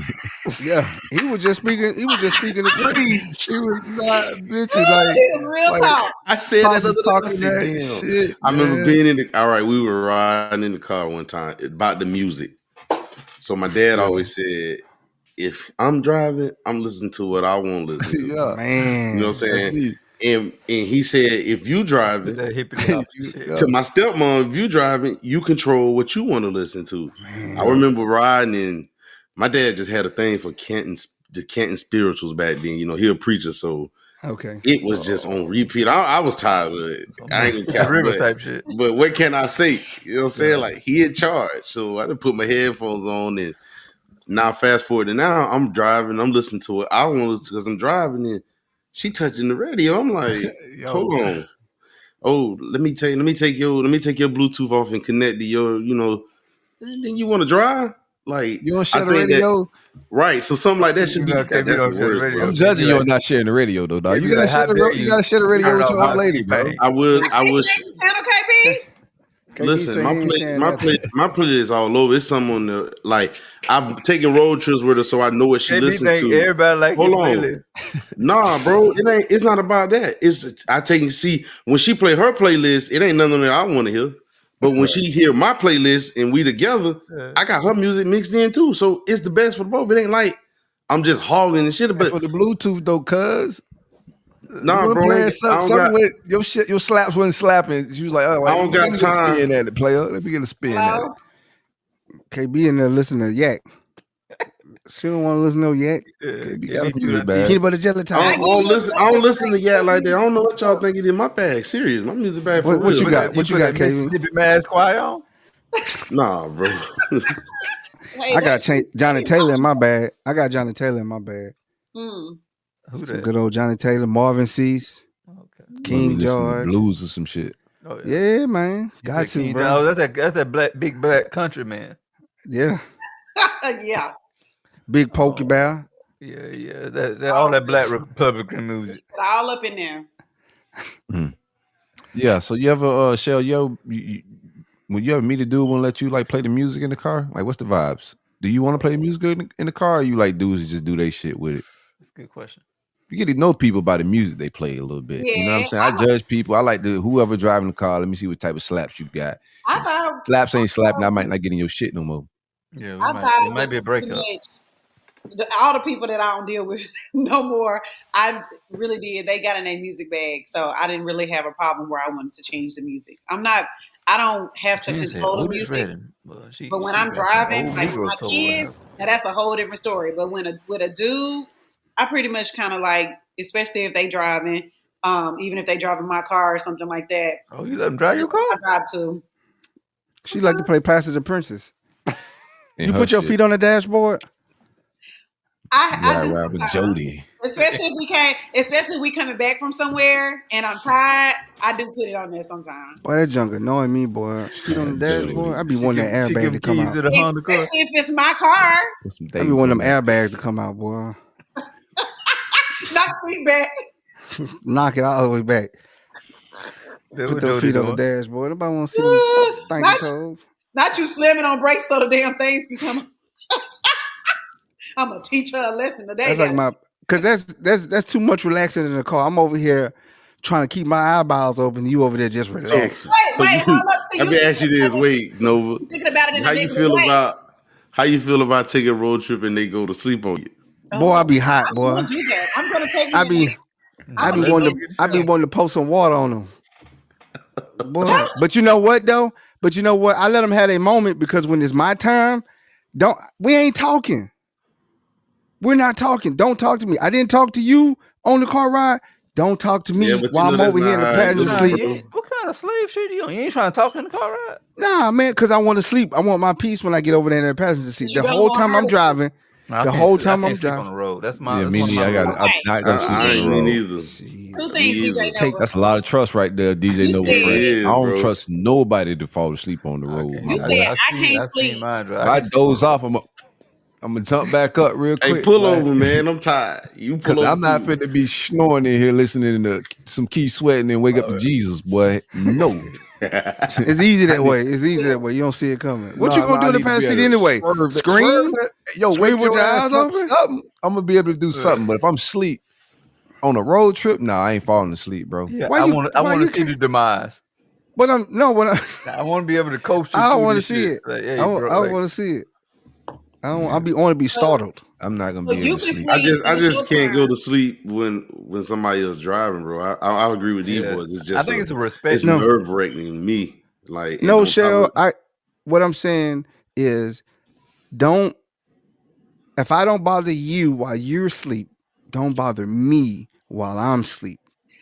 He was just speaking. He was just speaking the truth. He was not bitching. Like real talk. I said that other talking that shit. I remember being in the. All right, we were riding in the car one time about the music. So my dad always said, if I'm driving, I'm listening to what I want to listen to. Man, you know what I'm saying? And he said, if you driving, to my stepmom, if you driving, you control what you want to listen to. Man. I remember riding and my dad just had a thing for the Canton spirituals back then. You know, he a preacher, so it was just on repeat. I was tired of it. I ain't gonna type shit. But what can I say? You know what I'm saying? Like he in charge. So I didn't put my headphones on and now fast forward and now I'm driving, I'm listening to it. I want to listen because I'm driving and she touching the radio. I'm like, hold on. Oh, let me take your Bluetooth off and connect to your, then you want to drive? Like you want to share the radio? Right. So something like that should be that's the worst. I'm judging you on not sharing the radio though, dog. You gotta share the radio with your old lady, bro. I would KB? Listen, my playlist all over. It's someone that, like I'm taking road trips with her, so I know what she listens to. Everybody like hold on, nah, bro. It's not about that. See when she play her playlist, it ain't nothing that I want to hear. But when she hear my playlist and we together, I got her music mixed in too. So it's the best for both. It ain't like I'm just hogging and shit. But for the Bluetooth though, cuz. Nah, bro. Something with your shit, your slaps wasn't slapping. She was like, "Oh, I don't got time." Spin at it, player. Let me get a spin at it. KB in there listening to Yak. She don't want to listen to Yak. KB got a music bag. Peanut butter jelly time. I don't listen to Yak like that. I don't know what y'all think it in my bag. Serious, my music bag. For what real. you got? What you got, KB? Mississippi Mass Choir on? Nah, bro. I got Johnny Taylor in my bag. Some good old Johnny Taylor, Marvin Cease, King George, blues or some shit. Oh, yeah, man, got to, King bro. George, that's that big black country man. Yeah, yeah. Big Pokey Bear. Yeah. That all that black Republican music. All up in there. Yeah. So you ever, Shell, when you ever meet a dude won't let you like play the music in the car? Like, what's the vibes? Do you want to play the music in the car, or you like dudes that just do their shit with it? That's a good question. You get to know people by the music they play a little bit. Yeah, you know what I'm saying? I judge people. I like whoever driving the car. Let me see what type of slaps you got. Slaps ain't slapping. I might not get in your shit no more. Yeah, it might be a breakup. All the people that I don't deal with no more, I really did. They got in their music bag, so I didn't really have a problem where I wanted to change the music. I don't have to control the music. But when I'm driving, like with my kids, now that's a whole different story. But with a dude, I pretty much kind of like, especially if they driving, even if they driving my car or something like that. Oh, you let them drive your car? I drive too. She like to play Pastor the Princess. You put your feet on the dashboard? I do Ride with sometimes. Jody. Especially if we coming back from somewhere and I'm tired, I do put it on there sometimes. Boy, that junk annoying me, boy. Feet on the dashboard. I be wanting that airbag to come out. Especially if it's my car. I be wanting them airbags to come out, boy. Knock me back. Knock it all the way back. Put those feet on the dashboard. Nobody want to see them stinky toes. Not you slamming on brakes so the damn things can come. I'm gonna teach her a lesson today. That's like because that's too much relaxing in the car. I'm over here trying to keep my eyeballs open. You over there just relaxing. Wait, let me ask you this. Wait, Nova. Thinking about it in how you feel about taking a road trip and they go to sleep on you? Boy, I be hot, boy. I'm gonna take. I be wanting to post some water on them. Boy, but you know what though? I let them have a moment because when it's my time, we ain't talking. We're not talking. Don't talk to me. I didn't talk to you on the car ride. Don't talk to me while I'm over here in the passenger seat. What kind of slave shit you on? You ain't trying to talk in the car ride? Nah, man, because I want to sleep. I want my peace when I get over there in the passenger seat. The whole time I'm driving. The whole time I'm driving on the road. That's my. Yeah, me neither. I don't sleep on the road. neither. That's a lot of trust right there, DJ Nova Fresh. I don't trust nobody to fall asleep on the road. You said I can't sleep. If I doze off, I'm gonna jump back up real quick. Hey, pull over, man. I'm tired. You pull over. I'm not fit to be snoring in here listening to some Keith Sweating and wake up to Jesus, boy. No. It's easy that way. You don't see it coming. What you gonna do in the passenger seat anyway? Scream? Scream with your eyes open? I'm gonna be able to do something, but if I'm asleep on a road trip, I ain't falling asleep, bro. Yeah, I want to see the demise. But I want to be able to coach you. I don't want to see it. Like, hey, I want to see it. I want to be startled. I'm not gonna be able to sleep. I just can't go to sleep when somebody else driving, bro. I agree with these boys. It's just I think it's a respect. It's nerve wracking me. Like no, Cheryl. What I'm saying is, if I don't bother you while you're asleep, don't bother me while I'm asleep.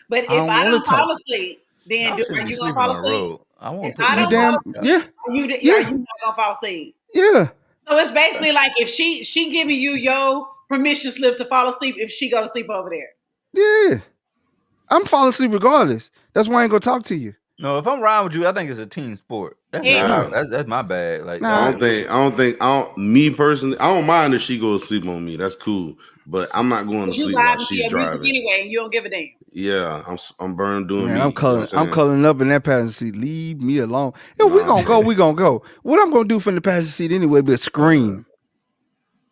But if I don't fall asleep, then are you gonna fall asleep? I won't. Are you not gonna fall asleep? Yeah. So it's basically like if she giving you your permission slip to fall asleep if she go to sleep over there. Yeah. I'm falling asleep regardless. That's why I ain't gonna talk to you. No, if I'm riding with you, I think it's a team sport. That's my bag. Like me personally, I don't mind if she goes to sleep on me. That's cool. But I'm not going to sleep while she's driving. Anyway, and you don't give a damn. Yeah, I'm burned doing me. I'm cuddling up in that passenger seat. Leave me alone. If we gonna go. What I'm gonna do from the passenger seat anyway but scream.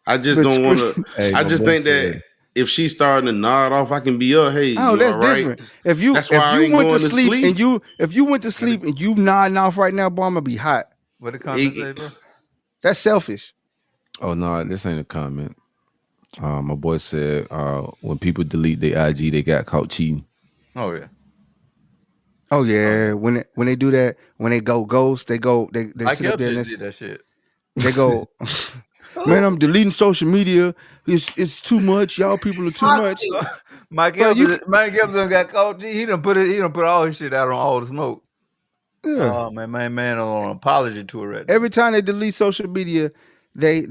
I just don't want to. I just think that if she's starting to nod off, I can be up. Hey, that's different. If you went to sleep and you nodding off right now, boy, I'm gonna be hot. What the comment say, bro? That's selfish. Oh no, this ain't a comment. My boy said when people delete their IG, they got caught cheating. Oh yeah. Oh yeah. When they do that, when they go ghost, they sit up there and did that shit. They go, man, I'm deleting social media. It's too much. Y'all people are too much. Mike Evans got caught. He done put all his shit out on All the Smoke. Yeah. Oh man, on an apology tour right now. Every time they delete social media, they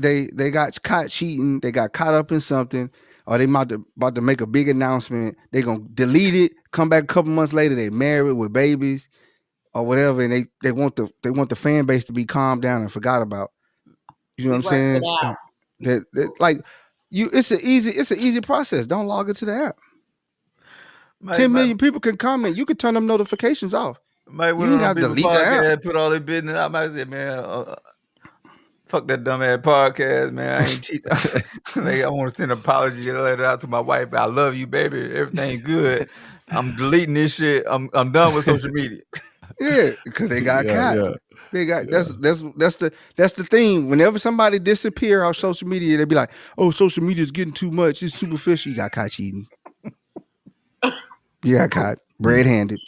got caught cheating. They got caught up in something, or they about to make a big announcement. They gonna delete it. Come back a couple months later, they married with babies, or whatever, and they want the fan base to be calmed down and forgot about. You know what I'm saying? It's an easy process. Don't log into the app. 10 million people can comment. You can turn them notifications off. You ain't got to delete the app. Put all their business. I might say, man, fuck that dumb ass podcast, man. I ain't cheating. I want to send an apology letter out to my wife. I love you, baby. Everything good. I'm deleting this shit. I'm done with social media. Yeah, because they got caught. Yeah. They got that's the thing. Whenever somebody disappear off social media, they be like, "Oh, social media is getting too much. It's superficial." You got caught cheating. You got caught red-handed.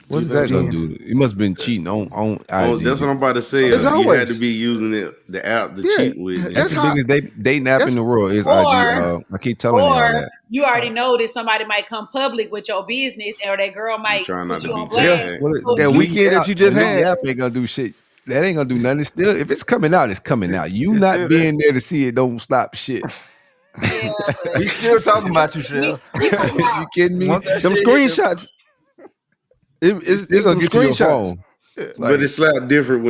What is that gonna do? It must have been cheating on IG. Oh, that's what I'm about to say. You had to be using the app to cheat with. That's the biggest dating app in the world is IG. I keep telling you all that. You already know that somebody might come public with your business, or that girl might trying not to be tagged. That weekend that you just had, the app ain't gonna do shit. That ain't gonna do nothing. Still, if it's coming out, it's coming out. You not being there to see it don't stop shit. Yeah, but We still talking about you, Shell. You kidding me? Once that Them shit hit screenshots. It's gonna them get to your screenshots. phone. But it's slap different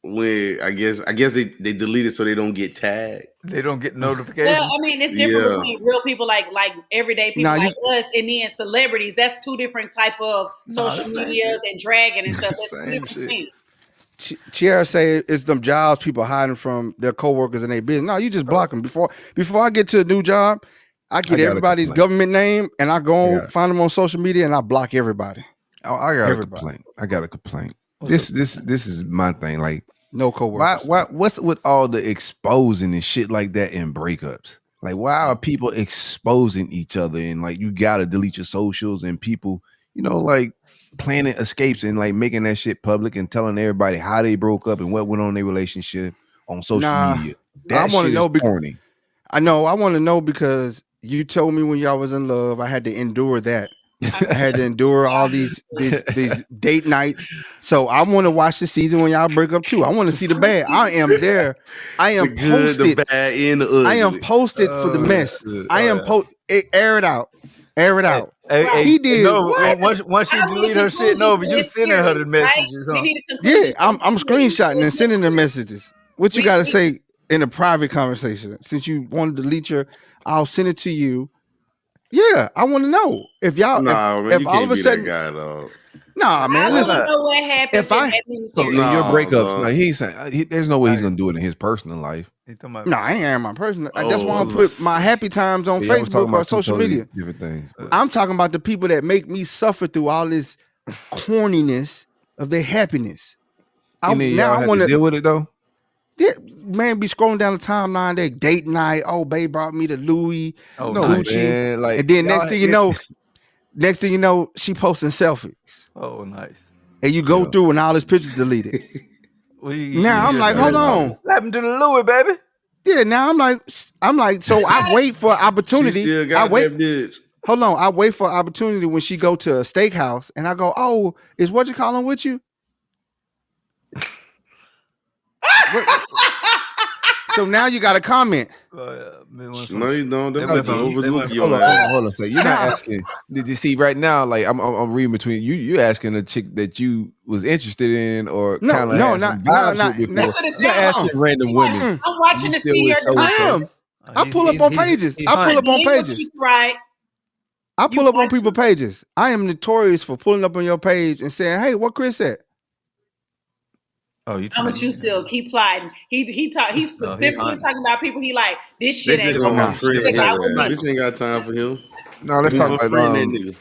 when I guess they delete it so they don't get tagged. They don't get notifications. well, I mean, it's different Yeah. between real people like everyday people Nah, like us, and then celebrities. That's two different type of social that's same medias and dragging and stuff. That's two Same different shit. things. Chiara say it's them jobs people hiding from their coworkers and their business. No, you just block them before I get to a new job. I get gotta everybody's complain. government name and I go I on, find them on social media and I block everybody. Oh, I got a Everybody. complaint. I got a complaint. This is my thing. Like, No coworkers. what's with all the exposing and shit like that in breakups? Like, why are people exposing each other and like you gotta delete your socials and people, like planning escapes and like making that shit public and telling everybody how they broke up and what went on in their relationship on social media. That I want to shit know is corny. I know. I want to know because you told me when y'all was in love, I had to endure that. I had to endure all these date nights. So I want to watch the season when y'all break up too. I want to see the bad. I am there. I am The good, posted. the bad, and the ugly. I am posted for the mess. I am air it out. Air it out. Hey, He did. No, What? once she delete her shit, no, but you sending her the messages. Huh? Yeah, I'm screenshotting and sending the messages. What you got to say in a private conversation? Since you want to delete I'll send it to you. Yeah, I want to know if y'all. Nah, man, if you all can't of a be sudden, that guy, dog. nah, man. I Listen, don't know what happened. if I- So in your breakups, like he's saying, there's no way he's gonna do it in his personal life. no, I ain't my person. That's why I Oh, put my happy times on Yeah, I was talking Facebook or about some social totally media. different things. but- I'm talking about the people that make me suffer through all this corniness of their happiness. And then Now y'all I have want to deal with it though. Yeah, man, be scrolling down the timeline. They date night. Oh, babe brought me to Louis, Oh, No, Gucci, man, like, and then y'all- next thing you know, she posting selfies, Oh, nice. and you go through and all his pictures deleted. Now I'm like, hold on. What happened to the Louis, baby? Yeah, now I'm like, so I wait for opportunity. She still I got wait. that bitch. Hold on, I wait for opportunity when she go to a steakhouse, and I go, oh, is what you calling with you? So now you got a comment. No, you don't. Them Hold bitches overlook you. on, hold on a second. You're not asking. Did you see right now? Like I'm reading between you. You asking a chick that you was interested in, or No, kind of no, had not- some vibes no, with before. That's what it's You're not asking down. random women. I'm watching You to still see with her. so-and-so? I am. I pull up on pages. I pull up on pages. Right. I pull up on people's pages. I am notorious for pulling up on your page and saying, "Hey, what Chris said?" Oh, you How much you still keep plotting? He's specifically hunting. talking about people. He like this They shit ain't just gonna going. friend his I ass. was like, Bitch ain't got time for him. No, let's We talk gonna about friend that nigga.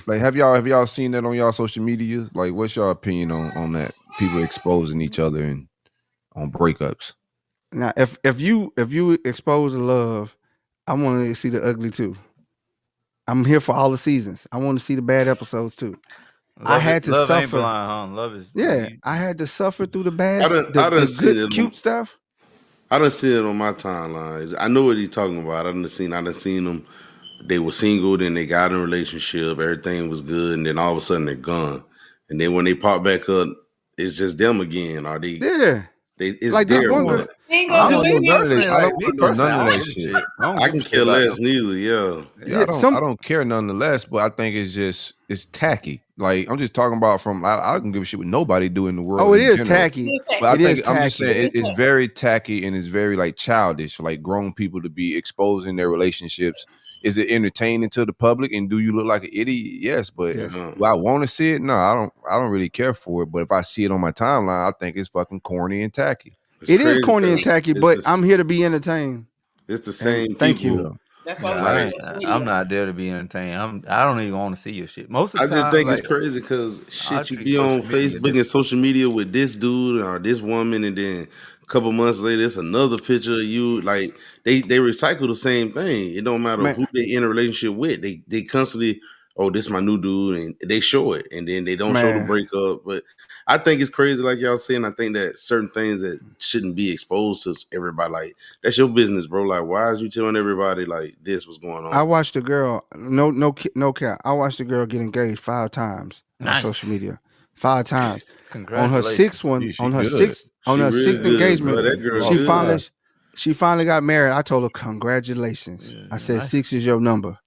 like have y'all seen that on y'all social media? Like, what's your opinion on that? People exposing each other and on breakups. Now, if you expose the love, I want to see the ugly too. I'm here for all the seasons. I want to see the bad episodes too. I had to love suffer. Ain't blind, huh? Love is Yeah, I had to suffer through the bad, I done the seen good, it. cute stuff. I done seen it on my timelines. I know what he's talking about. I done seen them. They were single, then they got in a relationship. Everything was good, and then all of a sudden they're gone. And then when they pop back up, it's just them again. Are they? Yeah. It's Like this their one one. girl- single. I don't know single. none of that. I don't me want to know none of that personally, shit. I can care less neither. Yeah. Yeah, I don't care nonetheless, but I think it's tacky. Like I'm just talking about from I don't give a shit what nobody do in the world. Oh, it in is general. tacky. But I It think is I'm just tacky. saying it's very tacky and it's very like childish for like grown people to be exposing their relationships. Is it entertaining to the public and do you look like an idiot? Yes, but Yes. do I want to see it? No, I don't really care for it. But if I see it on my timeline, I think it's fucking corny and tacky. It is corny and tacky, but I'm here to be entertained. It's the same. Thank people. you. That's why I'm not there to be entertained. I don't even want to see your shit. Most of I the time, just think it's like, crazy because I shit, you treat be on social media Facebook different. and social media with this dude or this woman, and then a couple months later, it's another picture of you. Like they recycle the same thing. It don't matter Man. who they in a relationship with. They constantly, oh, this my new dude, and they show it, and then they don't show the Man. breakup. But I think it's crazy, like y'all saying. I think that certain things that shouldn't be exposed to everybody, like that's your business, bro. Like, why is you telling everybody like this was going on? I watched a girl. No cap. I watched a girl get engaged 5 times on Nice. social media. 5 times. On her Congratulations. sixth one, She on her good. sixth, on She her really sixth good, engagement, bro. That girl she good. finally, She finally got married. I told her, congratulations. I said, 6 is your number.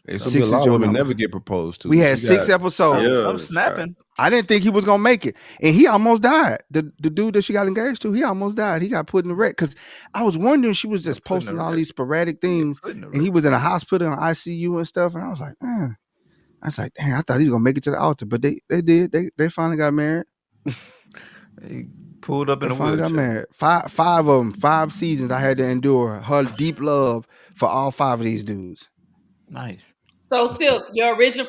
It's gonna be a lot of women never get proposed to. We had 6 episodes. I'm snapping. I didn't think he was gonna make it, and he almost died. The dude that she got engaged to, he almost died. He got put in the wreck because I was wondering, she was just posting all these sporadic things, and he was in a hospital in ICU and stuff. And I was like, man, I thought he was gonna make it to the altar, but they did. They finally got married. He pulled up in They the finally wheelchair. got married. Five of them, 5 seasons. I had to endure her deep love for all 5 of these dudes. Nice. So, Silk,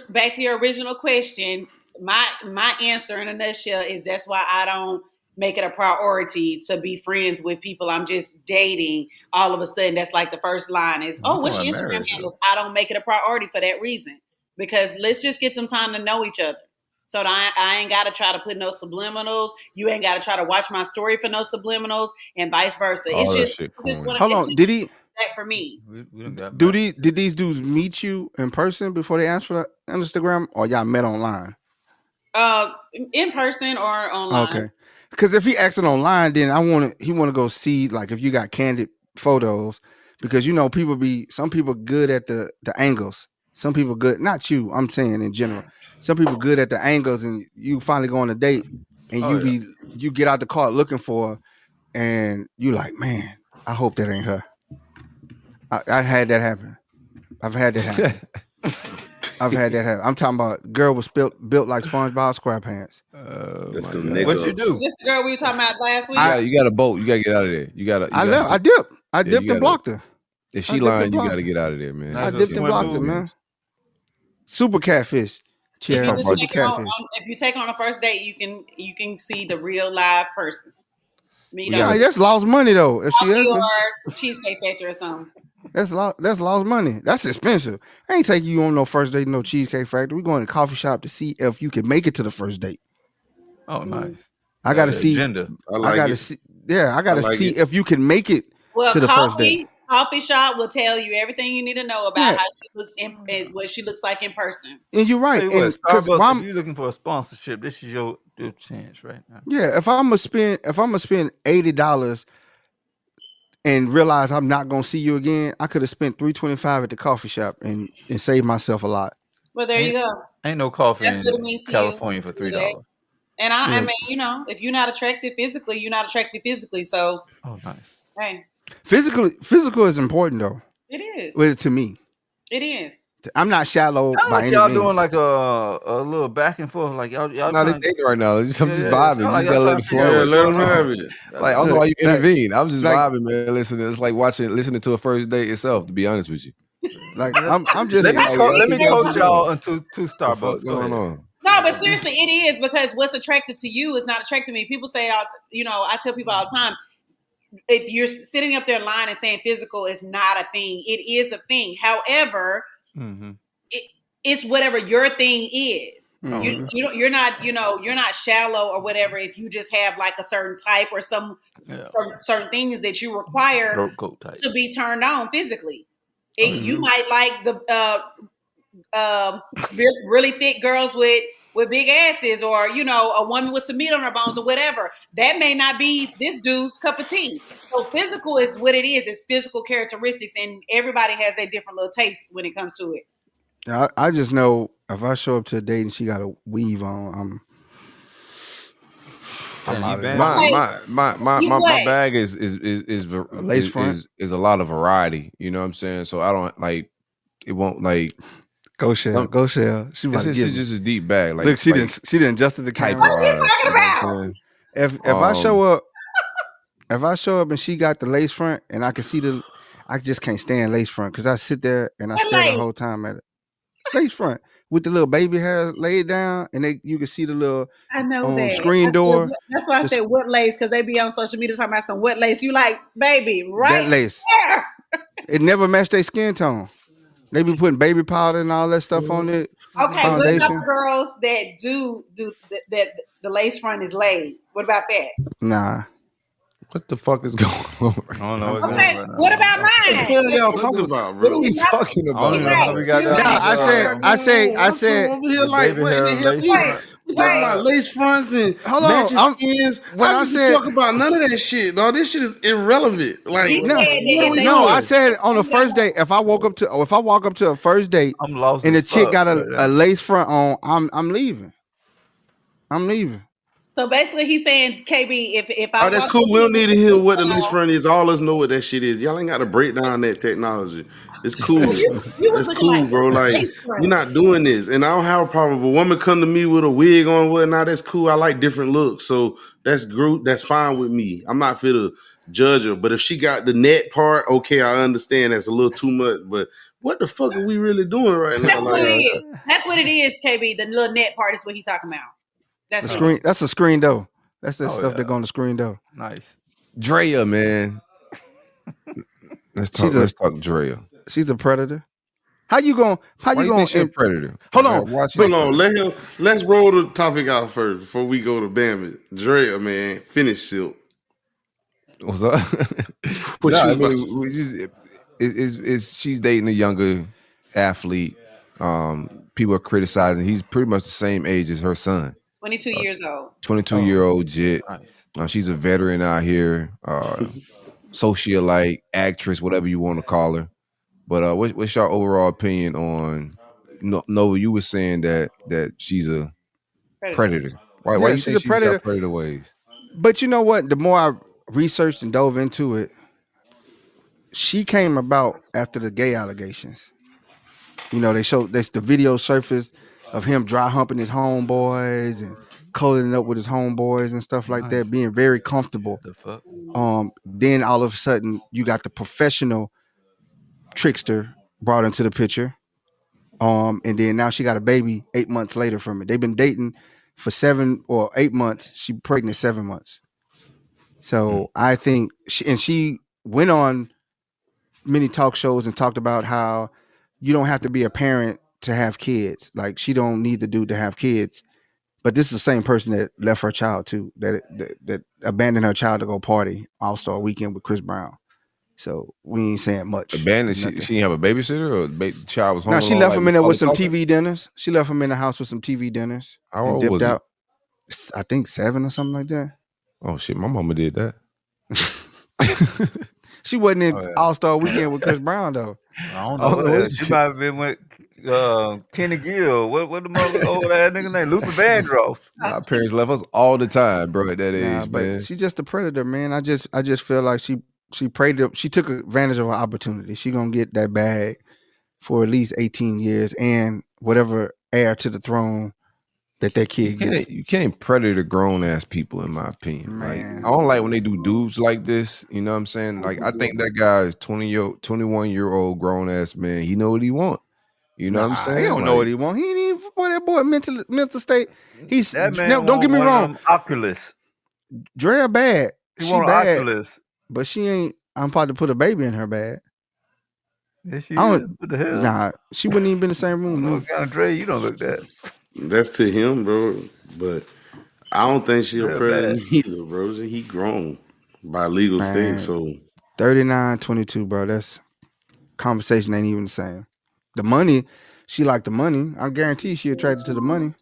back to your original question. My answer in a nutshell is that's why I don't make it a priority to be friends with people I'm just dating. All of a sudden, that's like the first line is, what's your Instagram handles? I don't make it a priority for that reason, because let's just get some time to know each other. So I ain't got to try to put no subliminals. You ain't got to try to watch my story for no subliminals, and vice versa. All It's that just, shit Hold on, did he? that for me. Did these dudes meet you in person before they asked for the Instagram, or y'all met online? In person or online. Okay, because if he asks it online, then he want to go see, like, if you got candid photos, because some people good at the angles. Some people good, not you. I'm saying in general. Some people good at the angles, and you finally go on a date, and you get out the car looking for her, and you like, man, I hope that ain't her. I had that happen. I've had that happen. I'm talking about girl was built like SpongeBob SquarePants. What you do? This girl we were talking about last week. You got a boat. You gotta get out of there. I dipped and blocked her. If she lying, you gotta get out of there, man. I dipped and blocked her, man. Super catfish. If you take on a first date, you can see the real live person. That's lost money though. If she or Cheesecake Factory or something. That's lost money. That's expensive. I ain't taking you on no first date, no Cheesecake Factory. We're going to coffee shop to see if you can make it to the first date. Oh, nice. I gotta see. Agenda. I gotta see if you can make it to the first date. Coffee shop will tell you everything you need to know about how she looks and what she looks like in person. And you're right. Because if you're looking for a sponsorship, this is your chance right now. Yeah, if I'm gonna spend $80 and realize I'm not gonna see you again, I could have spent $3.25 at the coffee shop and saved myself a lot. Well, there you go. Ain't no coffee in California for $3. And I mean, if you're not attractive physically, you're not attractive physically. So, nice. Hey. Physical is important though. It is. Well, to me. It is. I'm not shallow by any y'all means. doing like a little back and forth, like y'all. No, they dating right now. I'm just vibing. You just gotta let it flow. Let them have it. Like, I don't know why you intervene. I'm just vibing, man. Listen, it's like listening to a first date itself. To be honest with you, like I'm just. Let me coach y'all into Starbucks. What's going on? No, but seriously, it is, because what's attractive to you is not attractive to me. People say, I tell people all the time, if you're sitting up there lying and saying physical is not a thing, it is a thing. However, it's whatever your thing is. Mm-hmm. You're not shallow or whatever if you just have like a certain type or some certain things that you require to be turned on physically. You might like the really thick girls with big asses, or a woman with some meat on her bones or whatever. That may not be this dude's cup of tea. So physical is what it is. It's physical characteristics, and everybody has a different little taste when it comes to it. I just know if I show up to a date and she got a weave on, my bag is lace front is a lot of variety. You know what I'm saying? So I don't like it. Won't like. Go Shell. She it's just a deep bag. Like, look, she didn't adjust the camera. What are you talking about? If I show up and she got the lace front and I can see I just can't stand lace front because I sit there and I stare the whole time at it. Lace front with the little baby hair laid down, and you can see the little screen door. That's why I said what lace, because they be on social media talking about some what lace. You like, baby, right? That lace. It never matched their skin tone. They be putting baby powder and all that stuff on it. Okay, foundation. What about girls that do that the lace front is laid? What about that? Nah. What the fuck is going on? I don't know. Okay, what about mine? What the hell are y'all talking about, bro? What are we talking about? I don't know how we got that. I said. Over here like, You talking about lace fronts and Hold on, matching skins? when I said talk about none of that shit, dog. This shit is irrelevant. Like, He what said are that we if doing? they- no, I said on the first date, if I walk up to a first date I'm lost and the as chick fuck got right a now. lace front on, I'm leaving. I'm leaving. So basically, he's saying, KB, if I Oh, that's walk cool. up We don't to need to you- hear what the lace front is. All us know what that shit is. Y'all ain't got to break down that technology. It's cool. You was It's looking cool, like bro. Like, lace front. we're not doing this. And I don't have a problem. If a woman come to me with a wig on and whatnot, that's cool. I like different looks. So that's fine with me. I'm not fit to judge her. But if she got the net part, okay, I understand that's a little too much. But what the fuck are we really doing right now? That's what it Like, is. That's what it is, KB. The little net part is what he's talking about. That's The it. screen. That's a screen door. That's the Oh, stuff yeah. that go on the screen door. Nice. Drea, man. Let's talk Drea. She's a predator. How you going? Why you think she a predator? Hold on. Hold on. Let's roll the topic out first before we go to Bambi. Drea, man, finish Silk. What's up? What Nah, you I about mean, she's dating a younger athlete. People are criticizing. He's pretty much the same age as her son. 22 years old. 22-year-old Jit. She's a veteran out here, socialite, actress, whatever you want to call her. But what's your overall opinion on Nova? You were saying that she's a predator. Why do you she's think a she's predator. got predator ways? But you know what? The more I researched and dove into it, she came about after the gay allegations. You know, the video surfaced of him dry humping his homeboys and cuddling up with his homeboys and stuff like that, being very comfortable. The fuck? Then all of a sudden you got the professional trickster brought into the picture. And then now she got a baby 8 months later from it. They've been dating for 7 or 8 months. She pregnant 7 months. So I think she went on many talk shows and talked about how you don't have to be a parent to have kids. Like, she don't need the dude to have kids. But this is the same person that left her child too, that abandoned her child to go party All-Star Weekend with Chris Brown. So we ain't saying much. Abandoned? She didn't have a babysitter, or the child was home? No, she alone, left like him in there with some talking? TV dinners. She left him in the house with some TV dinners. How and old dipped was he? out. I think 7 or something like that. Oh shit, my mama did that. She wasn't in All-Star Weekend with Chris Brown though. I don't know. She might have been with Kenny Gill. What the mother old ass nigga name? Luther Vandross. My parents left us all the time, bro, at that age, But man. she just a predator, man. I just feel like she took advantage of her opportunity. She gonna get that bag for at least 18 years and whatever heir to the throne that kid gets. You can't predator grown ass people, in my opinion. Like, I don't like when they do dudes like this. You know what I'm saying? Like, I think that guy is 21-year-old grown ass man. He know what he want. You know what I'm saying? He don't know what he want. He ain't even boy, that boy mental state. He's That man now, don't get me want one of wrong. them Oculus. Drea bad. He She want an bad, Oculus. but she ain't. I'm about to put a baby in her bag. Yeah, she I is. don't. What the hell? Nah, she wouldn't even been in the same room. What kind of Dre you don't look that? That's to him, bro. But I don't think she a Real predator bad. either, bro. He grown by legal Man. state. So 39-22, bro. That's conversation ain't even the same. The money, she like the money. I guarantee she attracted to the money.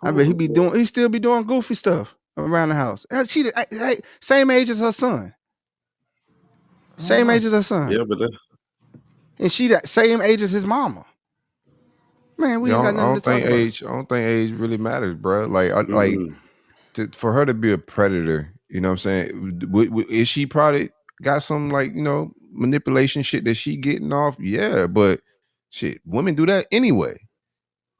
I bet he still be doing goofy stuff around the house. Same age as her son. Same age as her son. yeah, but And she that same age as his mama. Man, we ain't got nothing to talk about. I don't think age really matters, bro. Like, for her to be a predator, you know what I'm saying? Is she probably got some, like, you know, manipulation shit that she getting off? Yeah, but shit, women do that anyway.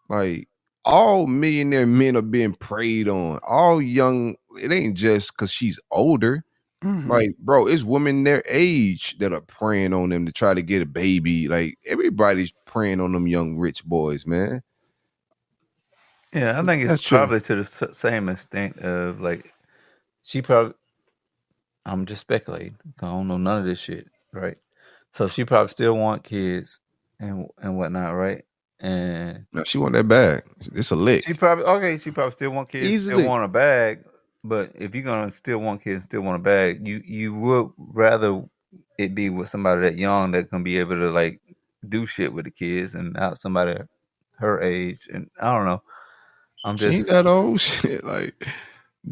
Like, all millionaire men are being preyed on. All young, it ain't just because she's older. Mm-hmm. Like, bro, it's women their age that are preying on them to try to get a baby. Like, everybody's preying on them young rich boys, man. Yeah, I think it's probably to the same extent of, like, she probably, I'm just speculating. I don't know none of this shit, right? So she probably still want kids and whatnot, right? And no, she want that bag. It's a lick. She probably still want kids, Easily. still want a bag. But if you're gonna still want kids, still want a bag, you would rather it be with somebody that young that can be able to, like, do shit with the kids, and not somebody her age. And I don't know. I'm She ain't just that old. Shit, like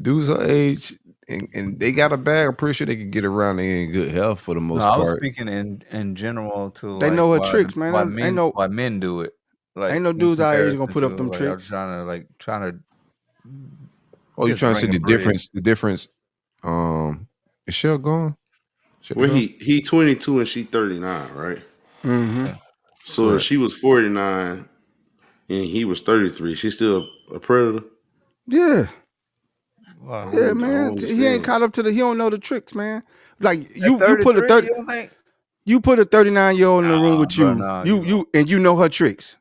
dudes her age, and they got a bag. I'm pretty sure they can get around. They in good health for the most I was part. speaking in general to They like know her tricks, man. why men do it. Like Ain't no in dudes our age gonna comparison put up to, them like, I'm tricks. trying to Oh, you just trying to see bring the a bridge. difference? The difference. Is Shell gone? Well, he 22 and she 39, right? Mm-hmm. So if she was 49 and he was 33, she's still a predator. Yeah. Wow. Yeah, man. He ain't caught up to he don't know the tricks, man. Like you put a 33, 30 you put a 39-year-old in the room with you. bro, you know her tricks.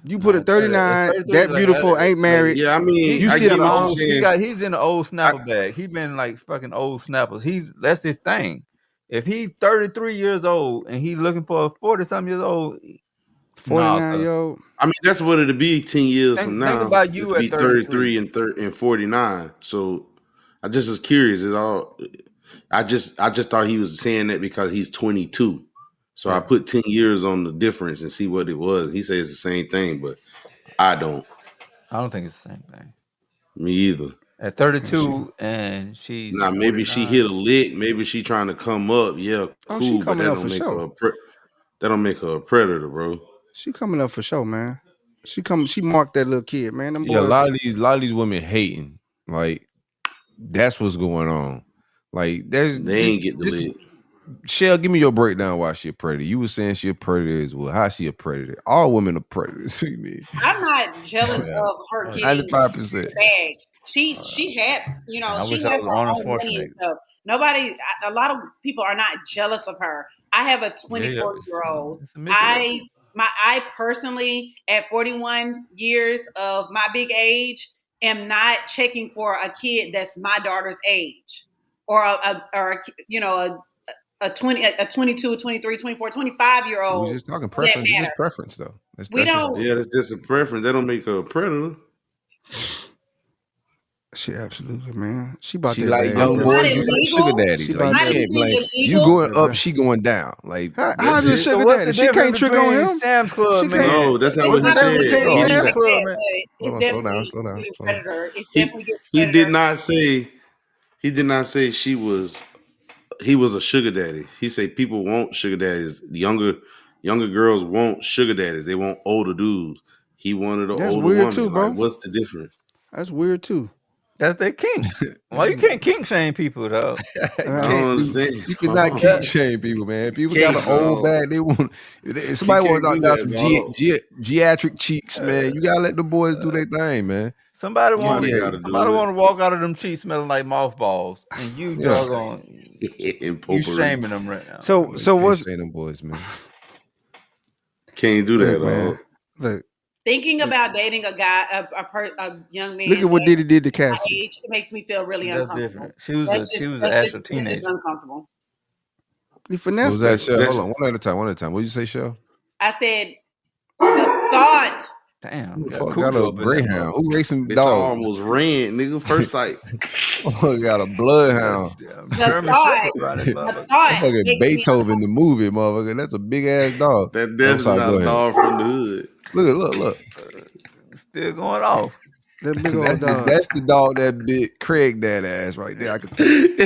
You put a 39, that beautiful, ain't married. Yeah, I mean, you see the mom. He's in the old snapper bag. He been like fucking old snappers. That's his thing. If he 33 years old and he looking for a 40-something years old, 49-year-old. I mean, that's what it'll be 10 years from now. Think about you It'll be at 33 and 49. So I just was curious. I just thought he was saying that because he's 22. So I put 10 years on the difference and see what it was. He says the same thing, but I don't. I don't think it's the same thing. Me either. At 32 and she's maybe 49. she hit a lick. Maybe she trying to come up. Yeah, cool. She But coming that up don't for make sure. that don't make her a predator, bro. She coming up for sure, man. She marked that little kid, man. Them boys. Yeah, a lot of these women hating. Like that's what's going on. Like they ain't get the lick. Shell, give me your breakdown why she a predator. You were saying she a predator as well. How she a predator? All women are predators. I'm not jealous of her getting 95%. the bag. She had, I she wish I has was her Arnold own money and Schwarzenegger. stuff. A lot of people are not jealous of her. I have a 24-year-old. I personally, at 41 years of my big age, am not checking for a kid that's my daughter's age, or a 22, 23, 24, 25-year-old. We just talking preference. It's just preference, though. That's just a preference. That don't make her a predator. She absolutely, man. She about she that like bag, young bro. boys. You like sugar daddies. She Like, about you that. can't blame. You going up, she going down. Like How's it sugar daddy? She can't trick on him. Sam's Club, man. No, that's not what he said. Slow down. Predator. He did not say he was a sugar daddy. He said people want sugar daddies. Younger girls want sugar daddies. They want older dudes. He wanted an older woman. Too, bro. Like, what's the difference? That's weird too. That's their kink. Why you can't kink shame people though? I don't understand. You cannot kink shame people, man. People got an old bag. They want. Somebody want to knock down some geriatric cheeks, man. You gotta let the boys do their thing, man. Somebody want to walk out of them cheeks smelling like mothballs, and you doggone you shaming them right now. So what's saying them boys, man? Can't do that, man. Look. Thinking about dating a guy, a young man. Look at what Diddy did to Cassie. It makes me feel really uncomfortable. She was an actual teenager. It's uncomfortable. You finessed that. Hold on, one at a time. What did you say, Shell? I said the thought. Damn, got a greyhound. Who racing Bitch, dogs? almost ran, nigga. First sight. Got a bloodhound. The thought. Fucking Beethoven the movie, motherfucker. That's a big ass dog. That definitely not a dog from the hood. Look. Still going off. That big old dog. That's the dog that bit Craig that ass right there. I can tell you.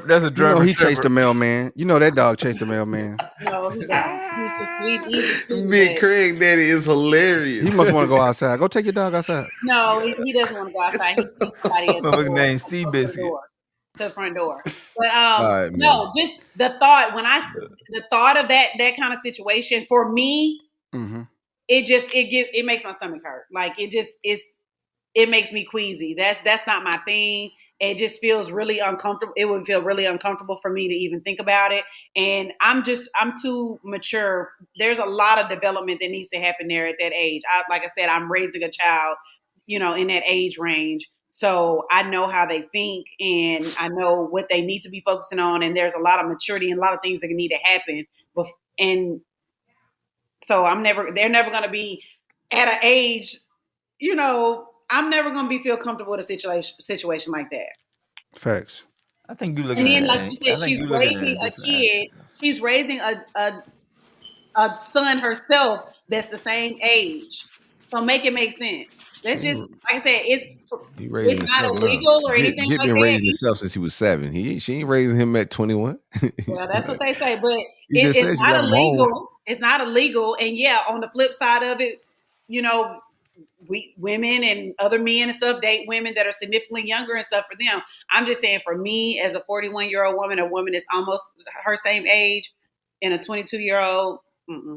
That's a German. He chased the mailman. You know that dog chased the mailman. No, he's a sweet. Big Craig Daddy is hilarious. He must want to go outside. Go take your dog outside. No, he doesn't want to go outside. He sees somebody at the door, named Seabiscuit. to the front door. But right, no, just the thought of that kind of situation for me, it makes my stomach hurt. Like it makes me queasy. That's not my thing. It just feels really uncomfortable. It would feel really uncomfortable for me to even think about it. And I'm too mature. There's a lot of development that needs to happen there at that age. Like I said, I'm raising a child, in that age range. So I know how they think and I know what they need to be focusing on. And there's a lot of maturity and a lot of things that need to happen. And so they're never going to be at an age, I'm never going to feel comfortable with a situation like that. Facts. I think you look. And then, like you said, she's raising a kid. She's raising a son herself that's the same age, So make it make sense. Let's just, like I said, it's not himself, illegal or anything Jit like been that. raising himself since he was 7. She ain't raising him at 21. Well, that's what they say, but You just said it's she not left him home. illegal. It's not illegal. And yeah, on the flip side of it, you know, women and other men and stuff date women that are significantly younger and stuff for them. I'm just saying, for me as a 41-year-old woman, a woman that's almost her same age, and a 22-year-old.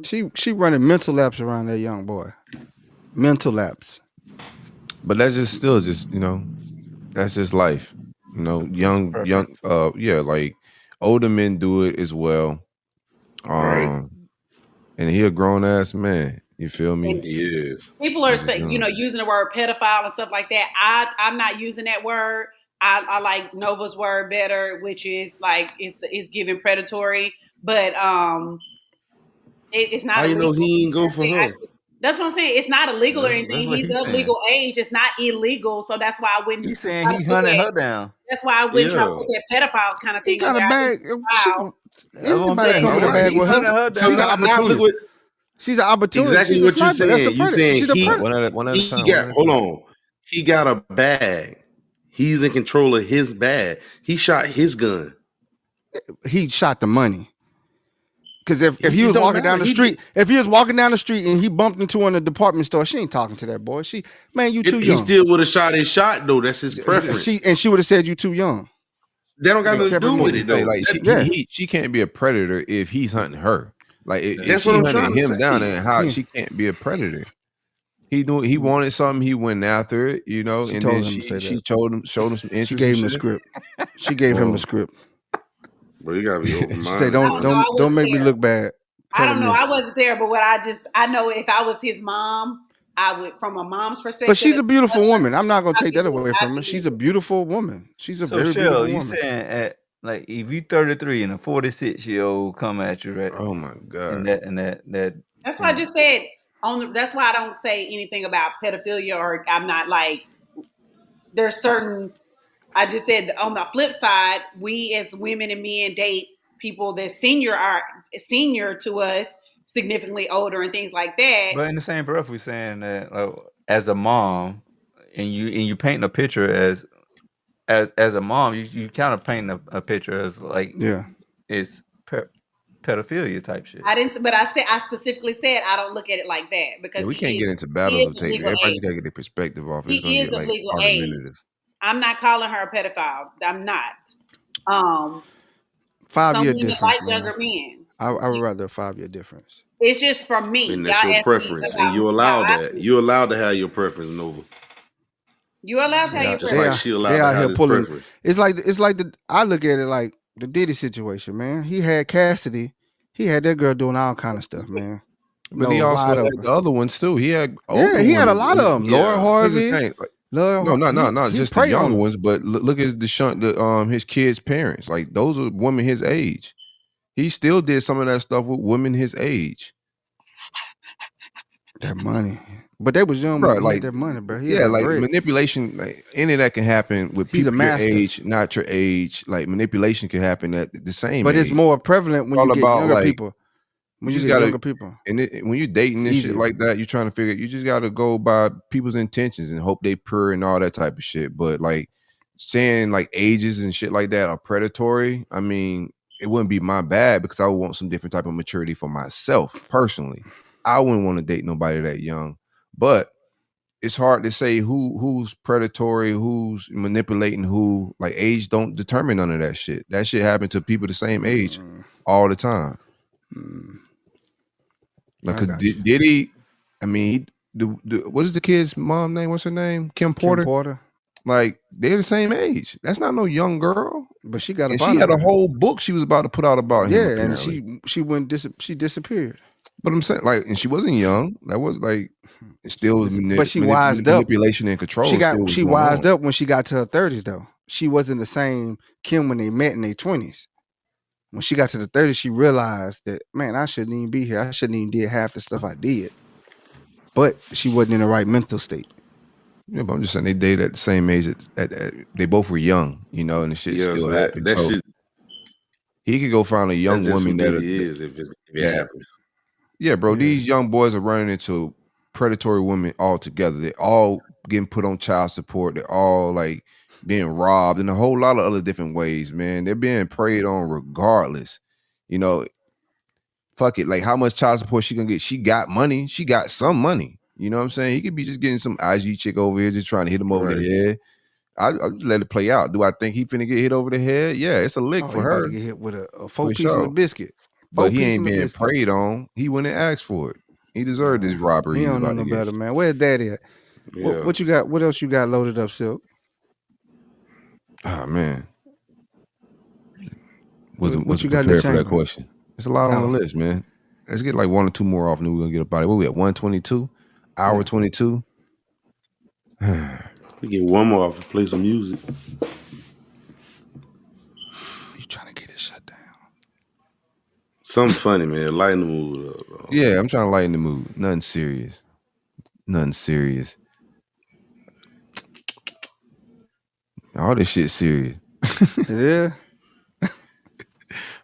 She running mental laps around that young boy. Mental laps. But that's just still just, you know, that's just life. You know, young, like older men do it as well. Right. And he a grown ass man. You feel me? He is. People are saying, you know, using the word pedophile and stuff like that. I'm not using that word. I like Nova's word better, which is like it's giving predatory, but it's not. How you know he ain't go for her? That's what I'm saying. It's not illegal or anything. He's of legal age. It's not illegal, so that's why I wouldn't. He's saying he hunted her down. That's why I wouldn't try to put that pedophile kind of thing. He got a bag. Anybody come in a bag with her. She's an opportunist. She's an opportunist. Exactly what you're saying. You're saying hold on. He got a bag. He's in control of his bag. He shot his gun. He shot the money. Because if he was walking down the street, and he bumped into her in a department store, she ain't talking to that boy. You too young. He still would have shot his shot though. That's his preference. She would have said you too young. That don't got nothing to do with it though. Like she can't be a predator if he's hunting her. Like if she what I'm trying hunting to him say. down, and how she can't be a predator. He wanted something. He went after it, you know, and then she showed him some interest. She gave him the script. She gave him the script. Bro, you gotta be open minded. She said, "Don't make me look bad." I don't know. I wasn't there, but I know if I was his mom, I would, from a mom's perspective. But she's a beautiful woman. I'm not gonna take that away from her. She's a beautiful woman. She's a very beautiful woman. You saying like if you 33 and a 46-year-old come at you, right? Oh my god! And that. That's why I just said that's why I don't say anything about pedophilia, or I'm not like. There's certain. I just said on the flip side, we as women and men date people that senior to us, significantly older and things like that. But in the same breath, we're saying that as a mom, and you paint a picture as a mom, you kind of paint a picture as like it's pedophilia type shit. I didn't, but I specifically said I don't look at it like that because we can't get into battles of tape. Everybody's got to get their perspective off. It's He is of legal age. I'm not calling her a pedophile. I'm not. 5-year difference. Like younger men. I would rather a 5-year difference. It's just from me. And that's your preference, and you allow that. You're allowed to have your preference, Nova. You're allowed to have your just preference. like she allowed to have his preference. It's like I look at it like the Diddy situation, man. He had Cassidy. He had that girl doing all kind of stuff, man. But he also had the other ones too. He had he had a lot of them. Laura Harvey. No, just the young ones. But look at his kids' parents. Like those are women his age. He still did some of that stuff with women his age. That money, but they was young. Bro, like that money, bro. Manipulation. Like any of that can happen with people your age, not your age. Like manipulation can happen at the same. But age. it's more prevalent when you get younger people. When you get younger people, and when you're dating this shit like that, you're trying to figure. You just got to go by people's intentions and hope they purr and all that type of shit. But like saying like ages and shit like that are predatory. I mean, it wouldn't be my bad because I would want some different type of maturity for myself personally. I wouldn't want to date nobody that young. But it's hard to say who's predatory, who's manipulating who. Like age don't determine none of that shit. That shit happen to people the same age all the time. Like, Diddy, I mean, what is the kid's mom name? What's her name? Kim Porter. Kim Porter. Like they're the same age. That's not no young girl. But she got she had a whole book she was about to put out about him. Yeah, and she went she disappeared. But I'm saying, like, and she wasn't young. That was like, it still was. But she wised up. Manipulation and control. She wised up when she got to her 30s, though. She wasn't the same Kim when they met in their 20s. When she got to the 30s, she realized that, man, I shouldn't even be here. I shouldn't even did half the stuff I did. But she wasn't in the right mental state. Yeah, but I'm just saying they dated at the same age. They both were young, you know, and the shit still happened. So he could go find a young woman that is if it happened. Yeah, bro. These young boys are running into predatory women all together. They're all getting put on child support. They're all like being robbed in a whole lot of other different ways, man. They're being preyed on regardless. You know, fuck it. Like, how much child support she gonna get? She got money. She got some money. You know what I'm saying? He could be just getting some IG chick over here just trying to hit him over the head. I'll just let it play out. Do I think he finna get hit over the head? Yeah, it's a lick for her. About to get hit with a 4-piece of biscuit. But he ain't being preyed on. He went and asked for it. He deserved this robbery. He don't know no better, man. Where's Daddy at? Yeah. What you got? What else you got loaded up, Silk? Oh man, what you got for that question? It's a lot on the list, man. Let's get like 1 or 2 more off, and then we're gonna get up out of it. What we at? 122, hour 22. We get one more off and play some music. You trying to get it shut down? Something funny, man. Lighten the mood up, bro. Yeah, I'm trying to lighten the mood. Nothing serious. Nothing serious. All this shit serious. Yeah.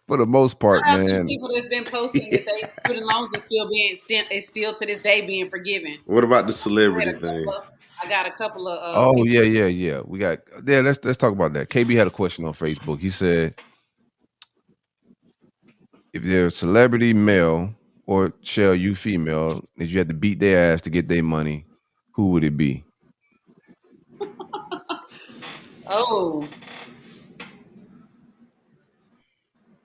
For the most part, man. People that's been posting that they student loans are still to this day being forgiven. What about the celebrity thing? I got a couple of. Oh yeah. We got. Yeah, let's talk about that. KB had a question on Facebook. He said, if they're a celebrity male or Shell, you female, if you had to beat their ass to get their money, who would it be? Oh.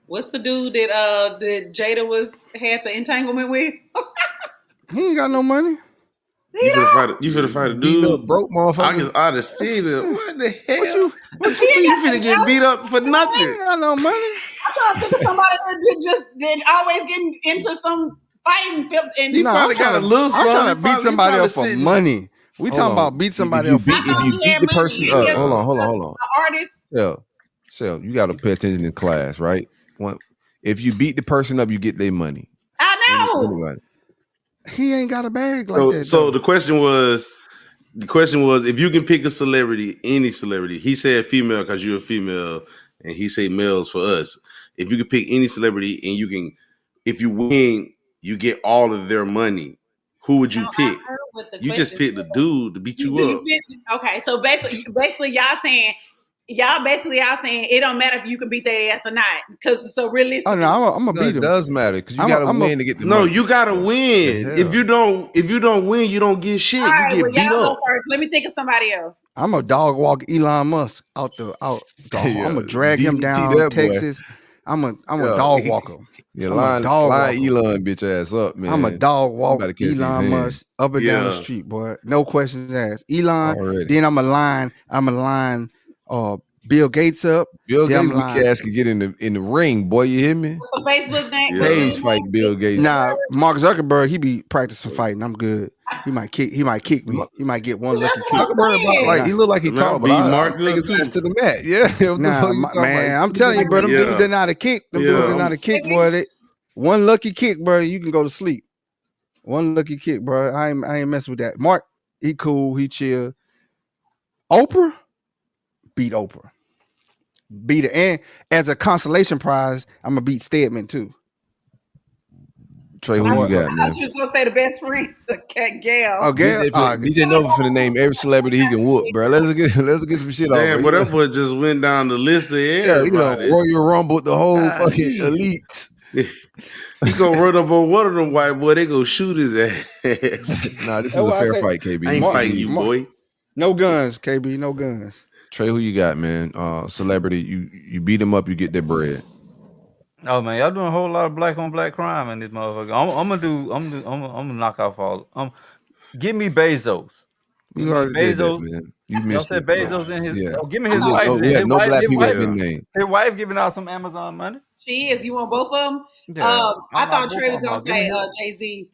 What's the dude that Jada had the entanglement with? He ain't got no money. You finna fight a dude? Broke motherfucker. I just seen it. What the hell? What you finna get beat up for nothing? He ain't got no money. I thought think of somebody that always getting into some fighting, and he probably got a little. I'm trying to beat somebody up for money. We talking about beat somebody up. If you beat the person up, hold on. Artist. Shell, you got to pay attention in class, right? If you beat the person up, you get their money. I know. He ain't got a bag like that. So the question was, if you can pick a celebrity, any celebrity. He said female because you're a female, and he said males for us. If you could pick any celebrity and if you win, you get all of their money. Who would you pick? You just picked the dude to beat you up. Okay, so basically y'all saying it don't matter if you can beat their ass or not. Because so realistically, oh no, I'm gonna beat him. It does matter because you gotta win to get the money. No, you gotta win. If you don't win, you don't get shit. Right, you get beat up. First. Let me think of somebody else. I'm a dog walk Elon Musk out. I'm gonna drag him down Texas. I'm a dog walker. Yeah, line Elon bitch ass up, man. I'm a dog walk Elon Musk up and down the street, boy. No questions asked. Elon. Already. Then I'm a line Bill Gates up. Bill Gates ass can get in the ring, boy. You hear me? What's the Facebook name? Cage fight Bill Gates. Nah, Mark Zuckerberg, he be practicing fighting. I'm good. He might kick me. He might get one lucky kick. He look like he talk, but Mark niggas to the mat. Yeah. Nah, man, I'm telling you, bro. Them dudes did not a kick. Them dudes did not a kick, boy. One lucky kick, bro. You can go to sleep. One lucky kick, bro. I ain't messing with that. Mark, he cool. He chill. Oprah, beat Oprah. Beat her. And as a consolation prize, I'm gonna beat Stedman too. Trey, who you got, man? I thought you was gonna say the best friend, Gail. Oh, Gail. DJ Nova for the name every celebrity he can whoop, bro. Let's get some shit off. Damn, but that boy just went down the list of everybody. Yeah, Royal Rumble with the whole fucking elites. He gonna run up on one of them white boy. They gonna shoot his ass. Nah, this is a fair fight, KB. I ain't fighting you, boy. No guns, KB. No guns. Trey, who you got, man? Celebrity, you beat them up, you get their bread. Oh man, y'all doing a whole lot of black on black crime in this motherfucker. I'm gonna knock off all. Give me Bezos. You already did that, man. You missed said Bezos in his. Yeah. Oh, give me his wife. No black people have been named. His wife giving out some Amazon money. She is. You want both of them? Yeah, I thought Trey was gonna say Jay-Z.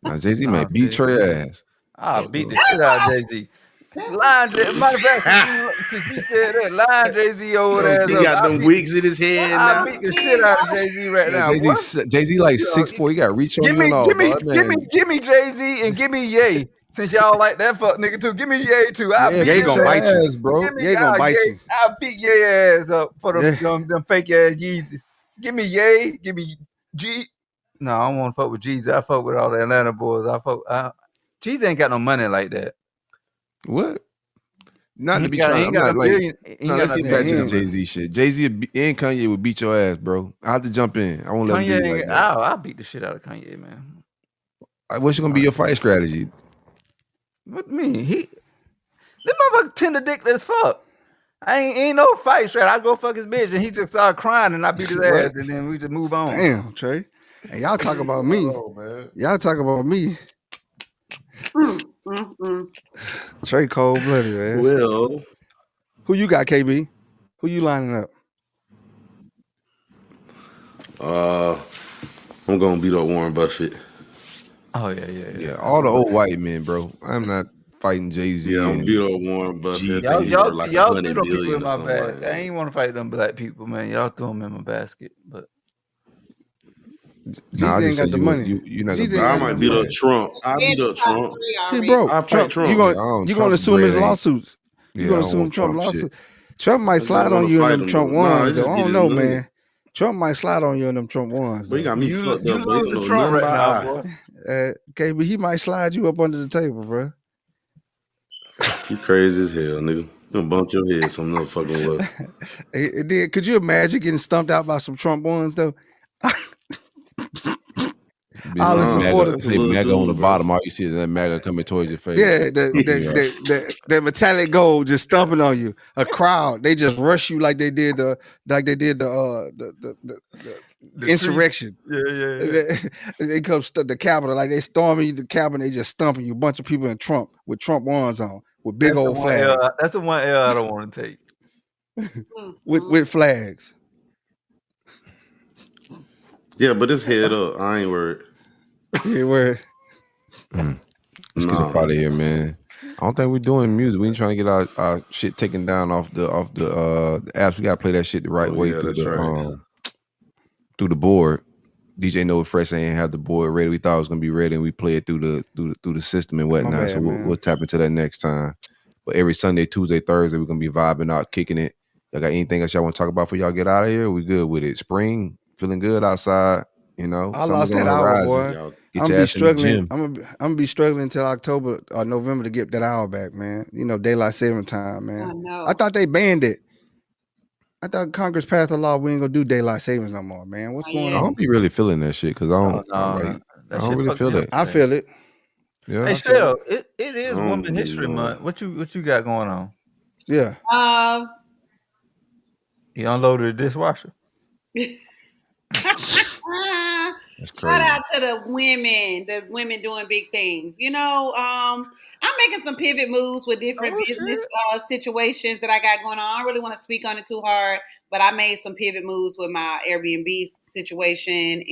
Now Jay-Z may beat Trey ass. I'll beat the shit out of Jay-Z. Line Jay-Z. Matter of fact, she said that. Line Jay-Z over there. He got them wigs in his head. I beat the shit out of Jay-Z right now. Jay-Z like 6'4". He got reach on you and all. Give me Jay-Z and give me Ye. Since y'all like that fuck nigga too, give me Ye too. Ye gonna bite you, bro. Ye gonna bite you. I'll beat Ye ass up for them fake ass Yeezys. Give me Ye. Give me G. No, I don't want to fuck with Jeezy. I fuck with all the Atlanta boys. Jeezy ain't got no money like that. What? Not He to be got- he trying. I'm got not no like. billion- he No, got let's no get back to the billion. Jay Z shit. Jay Z and Kanye would beat your ass, bro. I have to jump in. I won't let him do Kanye you ain't like that. I'll beat the shit out of Kanye, man. What's gonna be your fight strategy? What do you mean? This motherfucker tender dick as fuck. Ain't no fight straight. I go fuck his bitch and he just started crying and I beat his ass and then we just move on. Damn, Trey. Hey, y'all talk about me. Y'all talk about me. Trey cold blooded, man. Well, who you got, KB? Who you lining up? I'm gonna beat up Warren Buffett. Oh yeah. All the old white men, bro. I'm not fighting Jay Z. Yeah, I'm beat up Warren Buffett. Y'all like threw 100 them people billion in or my something bag. like that. I ain't want to fight them black people, man. Y'all threw them in my basket, but Nah, I Jeezy just ain't got said the you money. you're not Jeezy gonna. I ain't might got beat the up money. Trump. I beat up Trump. He broke. I fight Trump. Trump. You I gonna don't- you gonna Trump's assume his bread ain't- lawsuits? You Yeah, gonna I don't assume want Trump Trump shit. lawsuits? Trump might I just slide wanna on you in fight them him, Trump though. Nah, ones it though. just I get don't his know, money. man. Trump might slide on you in them Trump ones. But he got me you fucked you up, bro. You lose don't to know Trump nothing right about now, eye. boy. KB, he might slide you up under the table, bro. You crazy as hell, nigga. You gonna bump your head some motherfucking way. Could you imagine getting stumped out by some Trump ones though? All the supporters. Say MAGA on the bottom. All you see is that MAGA coming towards your face. Yeah, the metallic gold just stumping on you. A crowd, they just rush you like they did the insurrection. Yeah. They come the Capitol, like they storming the Capitol, they just stumping you. A bunch of people in Trump with Trump ones on, with big old flags. That's the one L I don't want to take. with flags. Yeah, but it's head up. I ain't worried. You ain't worried. Let's get up out of here, man. I don't think we're doing music. We ain't trying to get our shit taken down off the apps. We gotta play that shit the right way through the board. DJ No Fresh ain't have the board ready. We thought it was gonna be ready, and we play it through the system and whatnot. bad, So man. we'll tap into that next time. But every Sunday, Tuesday, Thursday, we're gonna be vibing out, kicking it. Y'all got anything else y'all want to talk about before y'all get out of here? We good with it. Spring, feeling good outside. You know, I summer's lost that on the hour, horizon. boy. Get I'm your gonna be ass in the struggling. gym. I'm gonna be struggling until October or November to get that hour back, man. You know, daylight saving time, man. I know. I thought they banned it. I thought Congress passed a law we ain't gonna do daylight savings no more, man. What's going I on? don't be really feeling that shit because I don't. I don't really feel that. I feel it. Yeah. Hey, Shell, it is don't Women's History know. Month. What you got going on? Yeah. You unloaded the dishwasher? Shout out to the women doing big things. You know, I'm making some pivot moves with different business situations that I got going on. I don't really want to speak on it too hard, but I made some pivot moves with my Airbnb situation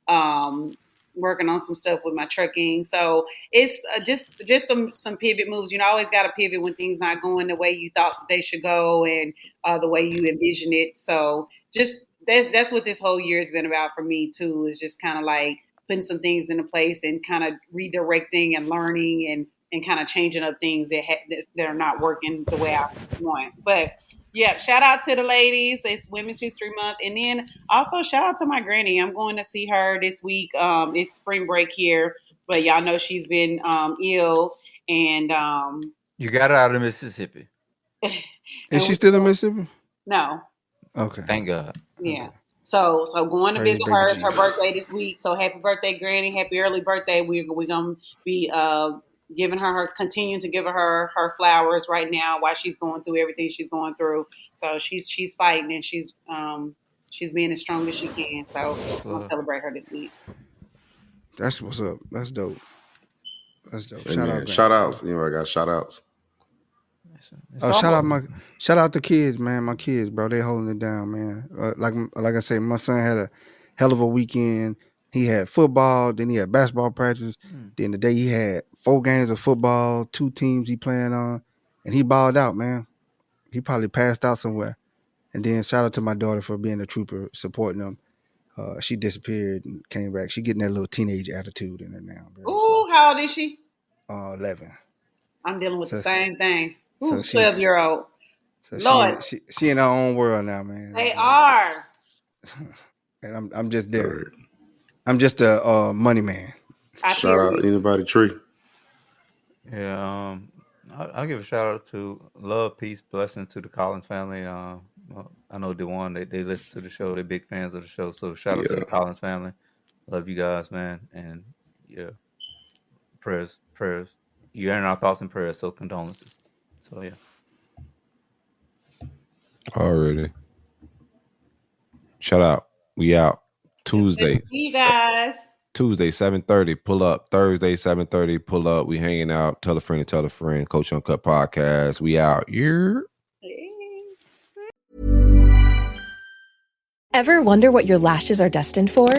and working on some stuff with my trucking. So it's just some pivot moves. You know, I always got to pivot when things not going the way you thought they should go and the way you envision it. So just that's what this whole year has been about for me too, is just kind of like putting some things into place and kind of redirecting and learning and kind of changing up things that are not working the way I want. But yeah, shout out to the ladies. It's Women's History Month. And then also shout out to my granny. I'm going to see her this week. It's spring break here, but y'all know she's been ill and You got her out of Mississippi. Is she still in Mississippi? No. Okay. Thank God. Yeah. So going to Praise visit baby her. It's her Jesus. birthday this week. So happy birthday, Granny. Happy early birthday. We're gonna be continuing to give her her flowers right now while she's going through everything she's going through. So she's fighting and she's being as strong as she can. So I'm gonna celebrate her this week. That's what's up. That's dope. That's dope. Hey, Shout man, out, shout outs. You know, I got shout outs. Shout out the kids, man. My kids, bro, they holding it down, man. Like I say, my son had a hell of a weekend. He had football, then he had basketball practice. Then the day he had 4 games of football, 2 teams he playing on, and he balled out, man. He probably passed out somewhere. And then shout out to my daughter for being a trooper, supporting them. She disappeared and came back. She getting that little teenage attitude in her now, bro. Ooh, how old is she? 11. I'm dealing with So the same thing. so Ooh, she's- 12-year-old. So Lord. she in her own world now, man. They are. And I'm just there. I'm just a money man. Shout out anybody tree. Yeah, I'll give a shout out to love, peace, blessing to the Collins family. I know DeJuan, they listen to the show. They're big fans of the show. So shout out to the Collins family. Love you guys, man. And yeah, prayers. You're in our thoughts and prayers. So condolences. So yeah. Already. Shout out. We out. Tuesday. See you guys. Tuesday, 7:30. Pull up. Thursday, 7:30. Pull up. We hanging out. Tell a friend to tell a friend. Coach Uncut Podcast. We out. Yeah. Ever wonder what your lashes are destined for?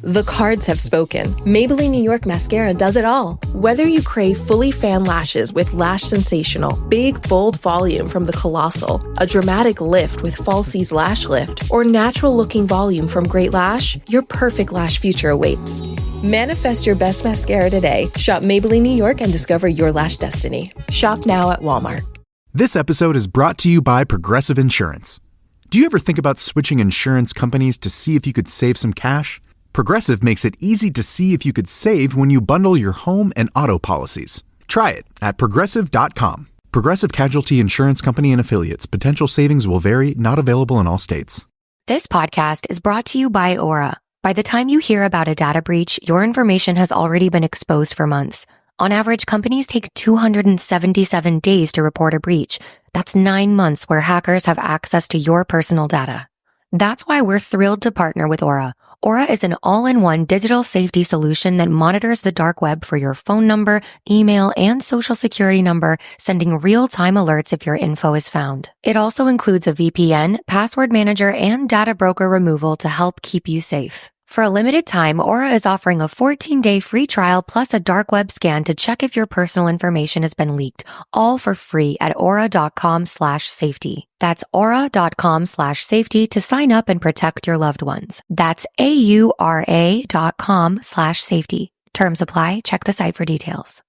The cards have spoken. Maybelline New York Mascara does it all. Whether you crave fully fan lashes with Lash Sensational, big, bold volume from the Colossal, a dramatic lift with Falsies Lash Lift, or natural-looking volume from Great Lash, your perfect lash future awaits. Manifest your best mascara today. Shop Maybelline New York and discover your lash destiny. Shop now at Walmart. This episode is brought to you by Progressive Insurance. Do you ever think about switching insurance companies to see if you could save some cash? Progressive makes it easy to see if you could save when you bundle your home and auto policies. Try it at Progressive.com. Progressive Casualty Insurance Company and Affiliates. Potential savings will vary, not available in all states. This podcast is brought to you by Aura. By the time you hear about a data breach, your information has already been exposed for months. On average, companies take 277 days to report a breach. That's 9 months where hackers have access to your personal data. That's why we're thrilled to partner with Aura. Aura is an all-in-one digital safety solution that monitors the dark web for your phone number, email, and social security number, sending real-time alerts if your info is found. It also includes a VPN, password manager, and data broker removal to help keep you safe. For a limited time, Aura is offering a 14-day free trial plus a dark web scan to check if your personal information has been leaked, all for free at aura.com/safety. That's aura.com/safety to sign up and protect your loved ones. That's AURA.com/safety. Terms apply. Check the site for details.